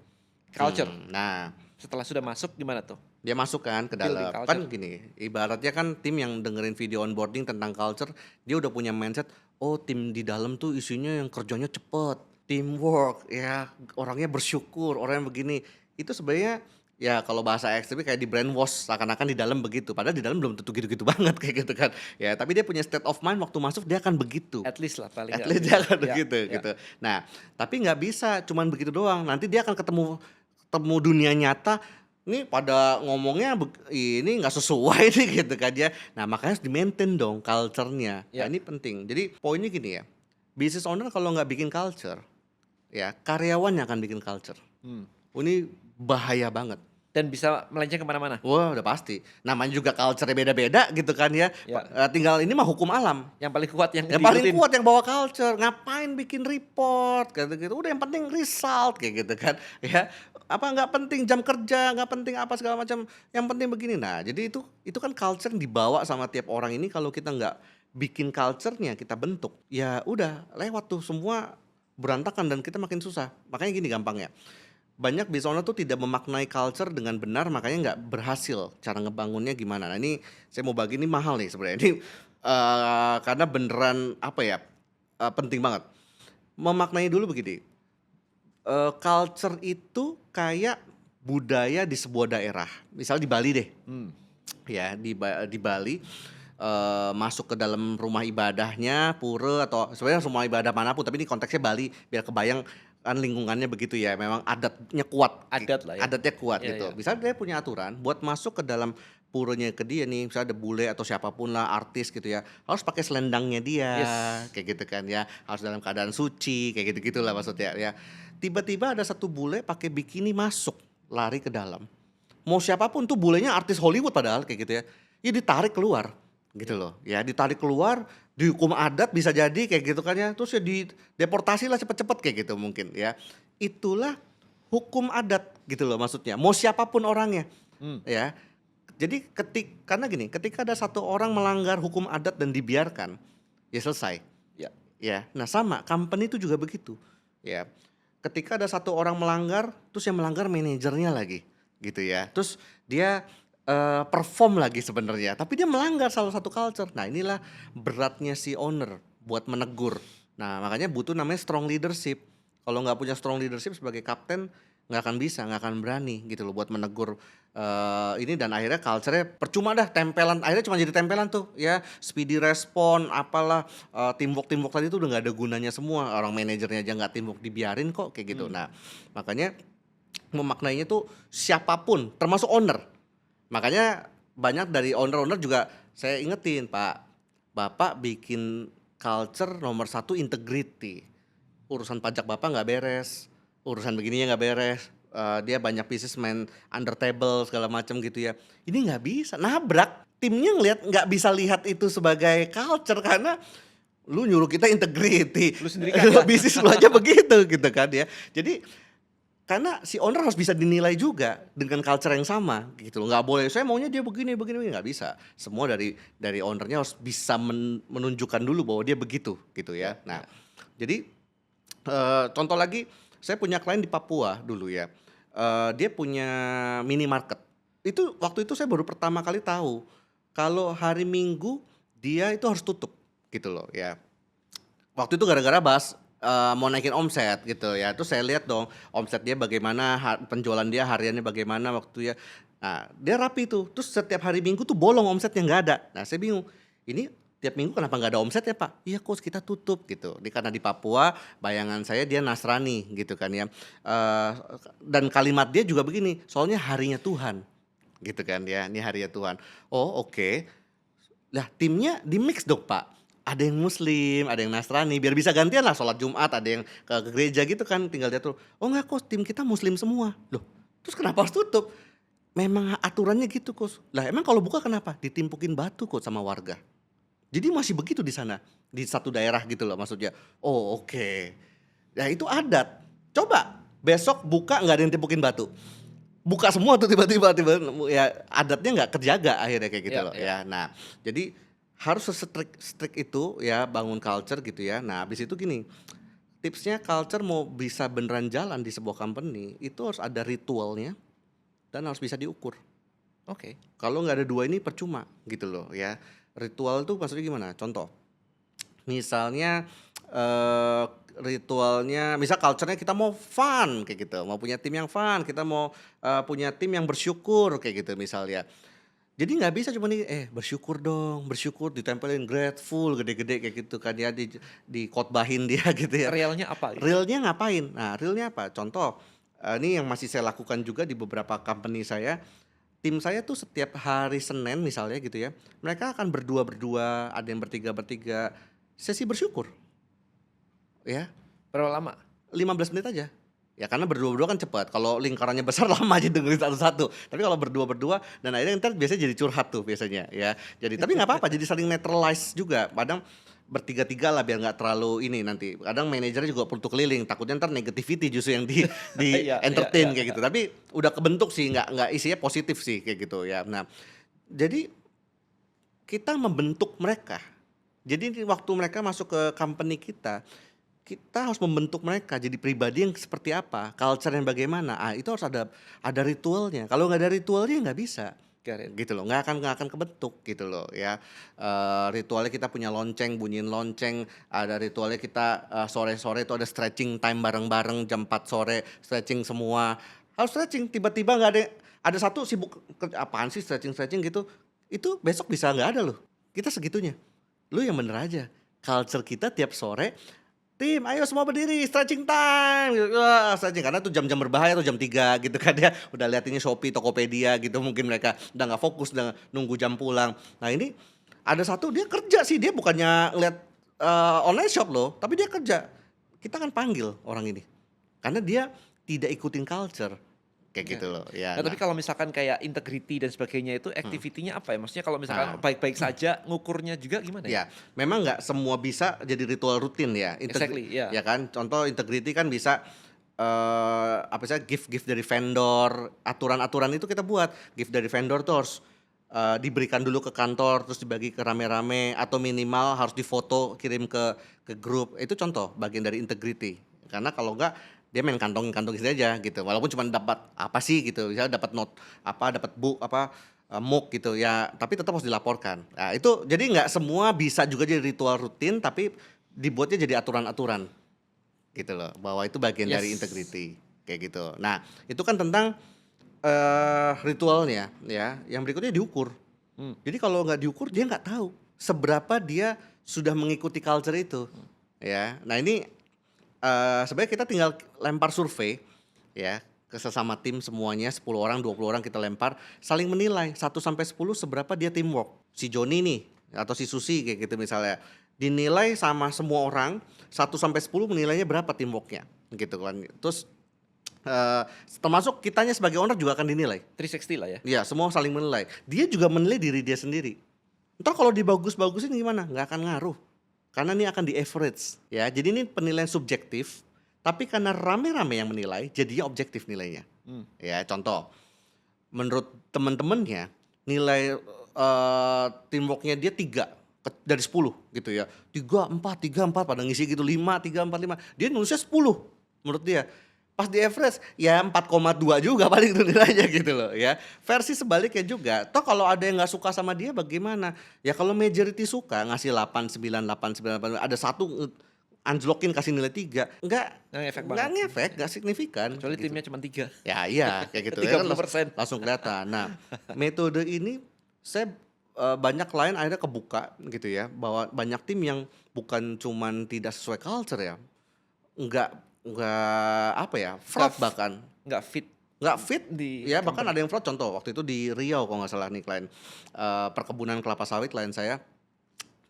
culture. Nah, Setelah sudah masuk gimana tuh? dia masuk kan ke Building dalam. culture. Kan gini, ibaratnya kan tim yang dengerin video onboarding tentang culture, dia udah punya mindset, oh tim di dalam tuh isinya yang kerjanya cepet, teamwork, ya orangnya bersyukur, orang yang begini. Itu sebenarnya ya kalau bahasa ekstrimnya kayak di brainwash, seakan-akan di dalam begitu. Padahal di dalam belum tentu gitu-gitu banget kayak gitu kan. Ya, tapi dia punya state of mind waktu masuk dia akan begitu. At least lah paling At nggak least dia akan Ya, begitu ya. gitu. Nah, tapi nggak bisa cuman begitu doang. Nanti dia akan ketemu dunia nyata. Ini pada ngomongnya ini nggak sesuai nih gitu kan ya. Nah, makanya harus di-maintain dong culture-nya. Ya. Nah, ini penting. Jadi poinnya gini ya. Business owner kalau nggak bikin culture, ya karyawannya akan bikin culture. Ini bahaya banget. Dan bisa melenceng kemana-mana. Wah, udah pasti. Namanya juga culture-nya beda-beda gitu kan ya. Ya. Tinggal ini mah hukum alam. Yang paling kuat yang Yang paling diikutin. kuat yang bawa culture, ngapain bikin report gitu-gitu. Udah yang penting result kayak gitu kan. Ya, apa nggak penting jam kerja, nggak penting apa segala macam. Yang penting begini. Nah, jadi itu kan culture yang dibawa sama tiap orang ini. Kalau kita nggak bikin culture-nya, kita bentuk, ya udah lewat tuh semua berantakan dan kita makin susah. Makanya gini gampangnya. Banyak business owner tuh tidak memaknai culture dengan benar, makanya nggak berhasil cara ngebangunnya gimana. Nah, ini saya mau bagi, ini mahal nih sebenarnya. Ini karena beneran apa ya, penting banget. Memaknai dulu begini, culture itu kayak budaya di sebuah daerah. Misal di Bali deh. ya di Bali, masuk ke dalam rumah ibadahnya, pura atau sebenarnya rumah ibadah manapun, tapi ini konteksnya Bali biar kebayang kan lingkungannya begitu ya, memang adatnya kuat, Adat lah ya. adatnya kuat Iya, iya. gitu. Misalnya dia punya aturan buat masuk ke dalam puranya ke dia nih, misalnya ada bule atau siapapun lah, artis gitu ya, harus pakai selendangnya dia, Yes. kayak gitu kan ya, harus dalam keadaan suci, kayak gitu-gitulah maksudnya ya. Tiba-tiba ada satu bule pakai bikini masuk, lari ke dalam. Mau siapapun tuh bulenya artis Hollywood padahal kayak gitu ya. Ya ditarik keluar gitu loh. Ya ditarik keluar, dihukum adat bisa jadi kayak gitu kan ya. Terus ya dideportasi lah cepet-cepet kayak gitu mungkin ya. Itulah hukum adat gitu loh maksudnya. Mau siapapun orangnya Mmm, ya. Jadi karena gini, ketika ada satu orang melanggar hukum adat dan dibiarkan, ya selesai. ya. Ya, nah sama company itu juga begitu. Ya, ketika ada satu orang melanggar, terus yang melanggar manajernya lagi, gitu ya. Terus dia perform lagi sebenarnya, tapi dia melanggar salah satu culture. Nah inilah beratnya si owner buat menegur. Nah makanya butuh namanya strong leadership. Kalau nggak punya strong leadership sebagai kapten, nggak akan bisa, nggak akan berani gitu loh buat menegur ini, dan akhirnya culture-nya percuma dah, tempelan, akhirnya cuma jadi tempelan tuh ya, speedy respon apalah, teamwork tadi tuh udah nggak ada gunanya semua, orang manajernya aja nggak teamwork dibiarin kok kayak gitu. Mmm. Nah makanya memaknainya tuh siapapun termasuk owner, makanya banyak dari owner-owner juga saya ingetin, "Pak, Bapak bikin culture nomor satu integrity, urusan pajak Bapak nggak beres, urusan begininya nggak beres, dia banyak businessman under table segala macam gitu ya. Ini nggak bisa, nabrak. Timnya ngelihat nggak bisa lihat itu sebagai culture karena lu nyuruh kita integrity, Lu sendiri kagak. bisnis lu aja begitu gitu kan ya. Jadi karena si owner harus bisa dinilai juga dengan culture yang sama gitu loh. Nggak boleh saya maunya dia begini begini, begini. Nggak bisa. Semua dari ownernya harus bisa menunjukkan dulu bahwa dia begitu gitu Ya, ya. Nah, ya. jadi contoh lagi, saya punya klien di Papua dulu ya, dia punya minimarket. Itu waktu itu saya baru pertama kali tahu kalau hari Minggu dia itu harus tutup gitu loh ya. Waktu itu gara-gara bahas, mau naikin omset gitu ya, terus saya lihat dong omset dia bagaimana, penjualan dia hariannya bagaimana waktu ya. Nah, dia rapi tuh, terus setiap hari Minggu tuh bolong omsetnya nggak ada. Nah, saya bingung, ini tiap minggu kenapa nggak ada omsetnya, Pak? Iya, Coach, kita tutup gitu. Karena di Papua bayangan saya dia Nasrani gitu kan ya, dan kalimat dia juga begini, soalnya harinya Tuhan gitu kan ya, ini harinya Tuhan. Oh, oke. Lah timnya di-mix dong, Pak. Ada yang muslim, ada yang Nasrani, biar bisa gantian lah sholat Jumat, ada yang ke gereja gitu kan, tinggal diatur. Oh enggak Coach, tim kita muslim semua. Loh, terus kenapa harus tutup? Memang aturannya gitu Coach. Lah emang kalau buka kenapa? Ditimpukin batu Coach sama warga. Jadi masih begitu di sana, di satu daerah gitu loh maksudnya. Oh oke. Ya itu adat. Coba besok buka nggak ada yang timpukin batu. Buka semua tuh tiba-tiba ya adatnya nggak terjaga akhirnya kayak gitu Ya, loh ya. ya. Nah, jadi harus strict itu ya bangun culture gitu ya. Nah, habis itu gini, tipsnya culture mau bisa beneran jalan di sebuah company itu harus ada ritualnya dan harus bisa diukur. Oke. Kalau nggak ada dua ini percuma gitu loh ya. Ritual tuh maksudnya gimana? Contoh, misalnya ritualnya, misal culture-nya kita mau fun kayak gitu, mau punya tim yang fun, kita mau punya tim yang bersyukur kayak gitu misalnya. Jadi nggak bisa cuma nih, bersyukur dong, bersyukur ditempelin grateful gede-gede kayak gitu kan ya, dikotbahin dia gitu ya. Realnya apa gitu? Realnya ngapain? Nah, realnya apa? Contoh, ini yang masih saya lakukan juga di beberapa company saya. Tim saya tuh setiap hari Senin misalnya gitu ya, mereka akan berdua-berdua, ada yang bertiga-bertiga, sesi bersyukur ya, Berapa lama? 15 menit aja. Ya karena berdua-berdua kan cepat, kalau lingkarannya besar lama aja dengerin satu-satu. Tapi kalau berdua-berdua dan akhirnya entar biasanya jadi curhat tuh biasanya ya. Jadi tapi nggak apa-apa, jadi saling neutralize juga. Kadang bertiga-tiga lah biar nggak terlalu ini nanti. Kadang manajernya juga perlu keliling, takutnya ntar negativity justru yang di Iya, iya, entertain iya, kayak iya. gitu. Tapi udah kebentuk sih, nggak isinya positif sih kayak gitu ya. Nah, jadi kita membentuk mereka. Jadi waktu mereka masuk ke company kita harus membentuk mereka jadi pribadi yang seperti apa, culture yang bagaimana. Ah, itu harus ada ritualnya. Kalau nggak ada ritualnya nggak bisa. Got it. Gitu loh, nggak akan kebentuk gitu loh ya. Ritualnya kita punya lonceng, bunyiin lonceng, ada ritualnya kita sore-sore itu ada stretching time bareng-bareng jam 4 sore, stretching semua. Harus stretching, tiba-tiba nggak ada satu sibuk apaan sih stretching-stretching gitu. itu besok bisa nggak ada loh. Kita segitunya. Lu yang bener aja. Culture kita tiap sore, tim ayo semua berdiri, stretching time. Wah, stretching karena tuh jam-jam berbahaya tuh jam 3 gitu kan ya. Udah lihat ini Shopee, Tokopedia gitu mungkin mereka udah nggak fokus, udah nunggu jam pulang. Nah ini ada satu dia kerja sih, dia bukannya ngeliat online shop loh, tapi dia kerja. Kita kan panggil orang ini. Karena dia tidak ikutin culture. Kayak Ya. gitu loh. Ya, Nah, tapi nah. kalau misalkan kayak integrity dan sebagainya itu activity-nya apa ya? Maksudnya kalau misalkan Nah. baik-baik saja, ngukurnya juga gimana ya? Ya, memang nggak semua bisa jadi ritual rutin ya. Exactly, ya. Ya kan, contoh integrity kan bisa apa sih gift dari vendor, aturan-aturan itu kita buat. Gift dari vendor tuh harus diberikan dulu ke kantor, terus dibagi ke rame-rame atau minimal harus difoto kirim ke grup. Itu contoh bagian dari integrity. Karena kalau nggak dia main kantong-kantong gitu aja gitu. Walaupun cuma dapat apa sih gitu, misalnya dapat note apa, dapat book apa MOOC gitu ya, tapi tetap harus dilaporkan. Nah, itu jadi nggak semua bisa juga jadi ritual rutin, tapi dibuatnya jadi aturan-aturan gitu loh, bahwa itu bagian dari Yes. integrity kayak gitu. Nah, itu kan tentang ritualnya ya. Yang berikutnya diukur. Jadi kalau nggak diukur dia nggak tahu seberapa dia sudah mengikuti culture itu ya. Nah ini sebenarnya kita tinggal lempar survei ya ke sesama tim semuanya 10 orang 20 orang kita lempar saling menilai 1 sampai 10 seberapa dia teamwork. Si Joni nih atau si Susi kayak gitu misalnya dinilai sama semua orang 1 sampai 10 menilainya berapa teamworknya gitu kan. Terus termasuk kitanya sebagai owner juga akan dinilai. 360 lah ya. Iya, semua saling menilai. Dia juga menilai diri dia sendiri. Ntar kalau dibagus-bagusin gimana? Nggak akan ngaruh. Karena ini akan di average. Ya, jadi ini penilaian subjektif. Tapi karena rame-rame yang menilai, jadinya objektif nilainya. Ya, contoh. Menurut teman-temannya, nilai teamworknya dia 3 dari 10 gitu ya. 3, 4 pada ngisi gitu. 5, 3, 4, 5. Dia nulisnya 10 menurut dia. Pas di average ya 4,2 juga paling itu nilainya gitu loh ya. Versi sebaliknya juga. Toh kalau ada yang nggak suka sama dia bagaimana? Ya kalau majority suka ngasih 8, 9, 8, 9, 8, ada satu anjlokin kasih nilai 3, Nggak ngefek nggak banget. ngefek, nggak signifikan. Kecuali gitu. timnya cuma 3. Ya iya kayak gitu ya kan 30%. langsung kelihatan. Nah, metode ini saya banyak klien akhirnya kebuka gitu ya bahwa banyak tim yang bukan cuman tidak sesuai culture ya. Enggak apa ya, fraud bahkan. Nggak fit Nggak fit di ya bahkan company. ada yang fraud contoh waktu itu di Riau kalau nggak salah nih klien perkebunan kelapa sawit klien saya.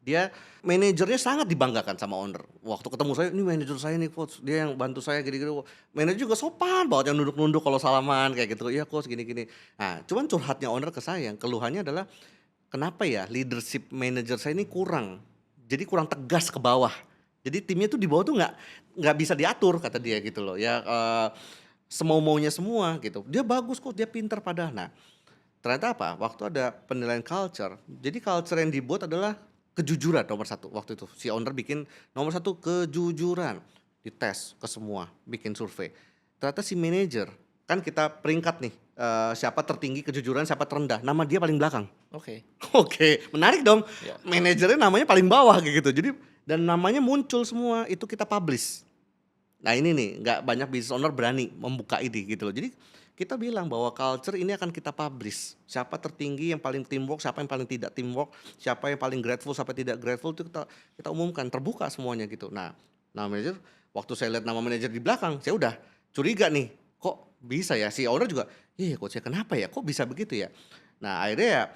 Dia manajernya sangat dibanggakan sama owner. Waktu ketemu saya, ini manajer saya nih coach, dia yang bantu saya gini-gini. Manajer juga sopan banget yang nunduk-nunduk kalau salaman kayak gitu. Iya coach gini-gini. Nah, cuman curhatnya owner ke saya, keluhannya adalah kenapa ya leadership manajer saya ini kurang. Jadi kurang tegas ke bawah. Jadi timnya tuh di bawah tuh nggak bisa diatur kata dia gitu loh. Ya semau-maunya semua gitu. Dia bagus kok, dia pinter padahal. Nah, ternyata apa? Waktu ada penilaian culture. Jadi culture yang dibuat adalah kejujuran nomor 1 waktu itu. Si owner bikin nomor 1 kejujuran. Dites ke semua, bikin survei. Ternyata si manajer, kan kita peringkat nih, siapa tertinggi kejujuran, siapa terendah. Nama dia paling belakang. Oke. Oke, menarik dong. Ya. Manajernya namanya paling bawah kayak gitu. Jadi dan namanya muncul semua, itu kita publish. Nah ini nih, nggak banyak business owner berani membuka ini gitu loh. Jadi kita bilang bahwa culture ini akan kita publish. Siapa tertinggi yang paling teamwork, siapa yang paling tidak teamwork, siapa yang paling grateful, siapa yang tidak grateful itu kita umumkan, terbuka semuanya gitu. Nah, nama manajer, waktu saya lihat nama manajer di belakang, saya udah curiga nih, kok bisa ya? Si owner juga, iya kok saya kenapa ya? Kok bisa begitu ya? Nah akhirnya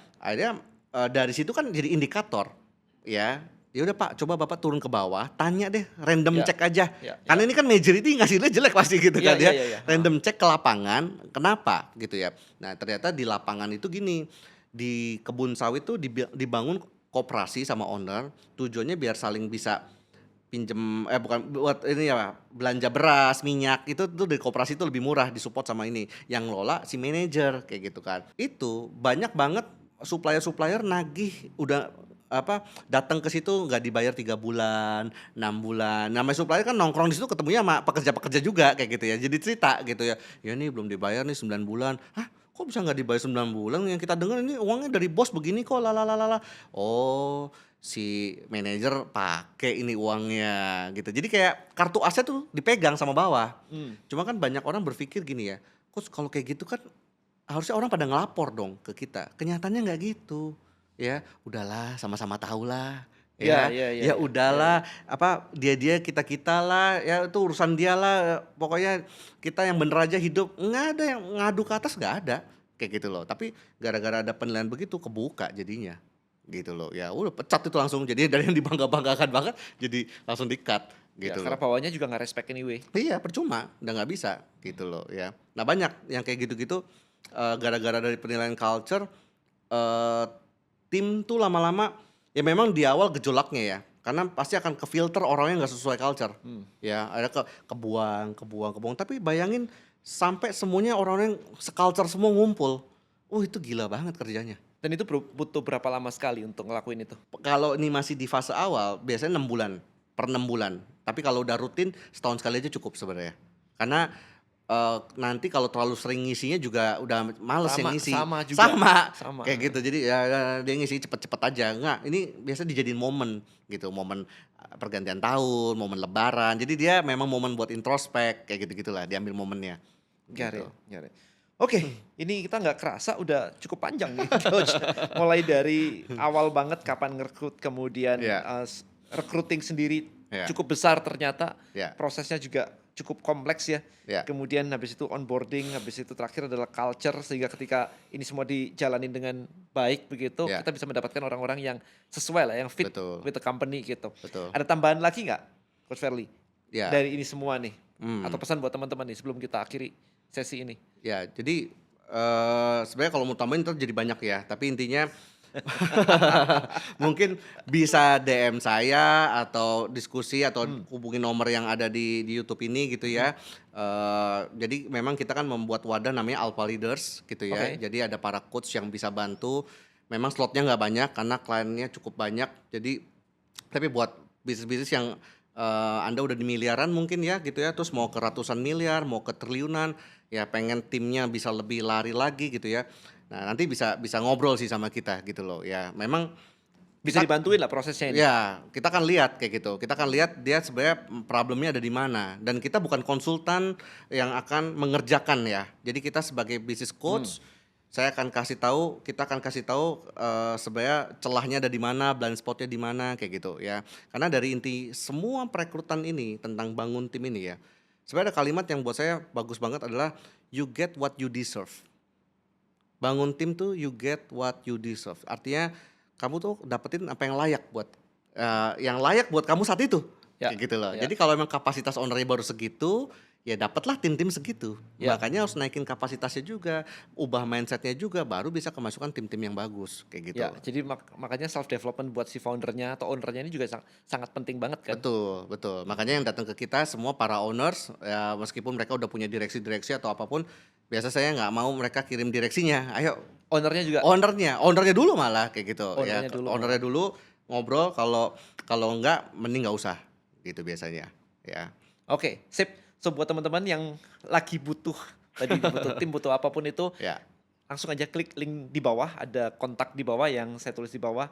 dari situ kan jadi indikator, ya. Ya udah Pak, coba Bapak turun ke bawah, tanya deh, random Ya. cek aja. Ya, Karena ini kan majority ngasihnya jelek pasti gitu Ya, kan ya. ya. Random cek ke lapangan, kenapa gitu ya. Nah ternyata di lapangan itu gini, di kebun sawit tuh dibangun koperasi sama owner, tujuannya biar saling bisa pinjem bukan buat ini ya belanja beras, minyak itu tuh dari koperasi itu lebih murah disupport sama ini. Yang ngelola si manajer kayak gitu kan. Itu banyak banget supplier nagih udah datang ke situ nggak dibayar 3 bulan, 6 bulan. Namanya supplier kan nongkrong di situ ketemunya sama pekerja-pekerja juga kayak gitu ya. Jadi cerita gitu ya. Ya nih belum dibayar nih 9 bulan. Hah? Kok bisa nggak dibayar 9 bulan? Yang kita dengar ini uangnya dari bos begini kok lalalala. Oh, si manajer pakai ini uangnya gitu. Jadi kayak kartu aset tuh dipegang sama bawah. Cuma kan banyak orang berpikir gini ya. Kok kalau kayak gitu kan harusnya orang pada ngelapor dong ke kita. Kenyataannya nggak gitu. ya udahlah sama-sama tahu lah, Iya ya iya iya ya iya. udahlah apa dia kita lah ya itu urusan dia lah pokoknya kita yang bener aja hidup nggak ada yang ngadu ke atas nggak ada kayak gitu loh tapi gara-gara ada penilaian begitu kebuka jadinya gitu loh ya udah pecat itu langsung jadi dari yang dibangga-banggakan banget jadi langsung di-cut Ya, gitu karena loh. bawahnya juga nggak respect anyway. Iya percuma, udah nggak bisa gitu loh ya. Nah banyak yang kayak gitu-gitu gara-gara dari penilaian culture eh tim tuh lama-lama ya memang di awal gejolaknya ya. Karena pasti akan ke filter orangnya nggak sesuai culture. Hmm. Ya ada kebuang. Tapi bayangin sampai semuanya orang-orang seculture semua ngumpul. Oh itu gila banget kerjanya. Dan itu butuh berapa lama sekali untuk ngelakuin itu? Kalau ini masih di fase awal biasanya 6 bulan, per 6 bulan. Tapi kalau udah rutin setahun sekali aja cukup sebenarnya. Karena nanti kalau terlalu sering ngisinya juga udah males yang ngisi. Sama juga. Sama. Kayak gitu. Jadi ya dia ngisi cepet-cepet aja. Nggak, ini biasa dijadiin momen gitu. Momen pergantian tahun, momen lebaran. Jadi dia memang momen buat introspek kayak gitu-gitulah. Diambil momennya. Got Gitu. it, got it. Oke, ini kita nggak kerasa udah cukup panjang nih, Coach. Mulai dari awal banget kapan ngerekrut, kemudian Iya. recruiting sendiri Iya. cukup besar ternyata, Iya. prosesnya juga cukup kompleks ya. Iya. Kemudian habis itu onboarding, habis itu terakhir adalah culture, sehingga ketika ini semua dijalanin dengan baik begitu, Iya. kita bisa mendapatkan orang-orang yang sesuai lah, yang fit Betul. with the company gitu. Betul. Ada tambahan lagi nggak, Coach Verly? Ya. Dari ini semua nih, Hmm. atau pesan buat teman-teman nih sebelum kita akhiri sesi ini? Ya, jadi sebenarnya kalau mau tambahin ntar jadi banyak ya. Tapi intinya mungkin bisa DM saya atau diskusi atau hubungi nomor yang ada di YouTube ini gitu ya. Jadi memang kita kan membuat wadah namanya Alpha Leaders gitu ya. Oke. Jadi ada para coach yang bisa bantu. Memang slotnya nggak banyak karena kliennya cukup banyak. Jadi tapi buat bisnis-bisnis yang Anda udah di miliaran mungkin ya gitu ya, terus mau ke ratusan miliar, mau ke triliunan, ya pengen timnya bisa lebih lari lagi gitu ya. Nah nanti bisa ngobrol sih sama kita gitu loh ya. Memang Bisa kita- dibantuin lah prosesnya ini. Ya, kita akan lihat kayak gitu. Kita akan lihat dia sebenarnya problemnya ada di mana. Dan kita bukan konsultan yang akan mengerjakan ya. Jadi kita sebagai business coach, saya akan kasih tahu, kita akan kasih tahu sebenarnya celahnya ada di mana, blind spotnya di mana kayak gitu ya. Karena dari inti semua perekrutan ini tentang bangun tim ini ya. Sebenarnya ada kalimat yang buat saya bagus banget adalah you get what you deserve. Bangun tim tuh you get what you deserve. Artinya kamu tuh dapetin apa yang layak buat kamu saat itu. Ya, Kayak gitu loh. ya. Jadi kalau memang kapasitas ownernya baru segitu, ya dapatlah tim-tim segitu. Ya. Makanya harus naikin kapasitasnya juga, ubah mindsetnya juga, baru bisa kemasukan tim-tim yang bagus kayak gitu. Ya, jadi makanya self development buat si foundernya atau ownernya ini juga sangat penting banget kan. Betul, betul. Makanya yang datang ke kita semua para owners, ya meskipun mereka udah punya direksi-direksi atau apapun, biasa saya nggak mau mereka kirim direksinya. Ayo Ownernya juga. ownernya dulu malah kayak gitu. Ownernya Ya, dulu. ownernya dulu ngobrol. Kalau enggak, mending nggak usah gitu biasanya. Ya, Oke, sip. So buat teman-teman yang lagi butuh tadi butuh tim, butuh apapun itu, ya, langsung aja klik link di bawah, ada kontak di bawah yang saya tulis di bawah.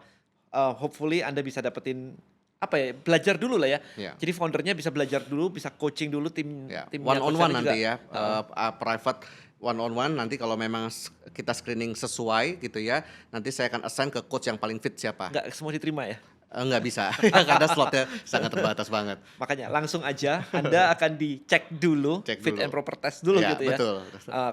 Hopefully Anda bisa dapetin apa ya, belajar dulu lah ya. Ya. Jadi foundernya bisa belajar dulu, bisa coaching dulu timnya one on Coach one Ferry nanti juga. ya, private one on one nanti kalau memang kita screening sesuai gitu ya, nanti saya akan assign ke coach yang paling fit siapa. Nggak semua diterima ya. Nggak bisa, karena slotnya sangat terbatas banget. Makanya langsung aja Anda akan dicek dulu, Cek fit dulu. and proper test dulu Ya, gitu ya. betul.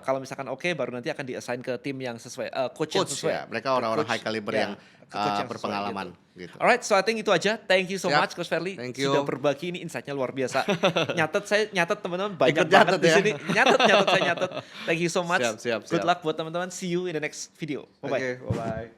Kalau misalkan oke, baru nanti akan di-assign ke tim yang sesuai, coach yang Coach sesuai. ya, mereka orang-orang Coach, high caliber ya, yang ke coach yang sesuai berpengalaman gitu. gitu. Alright, so I think itu aja. Thank you so Siap. much Coach Verly. Thank you. Sudah berbagi, ini insight-nya luar biasa. Saya nyatet teman-teman, banyak Ikut banget nyatet di ya. sini. Saya nyatet. Thank you so much. Siap. Good luck buat teman-teman. See you in the next video. Bye-bye. Oke, bye-bye.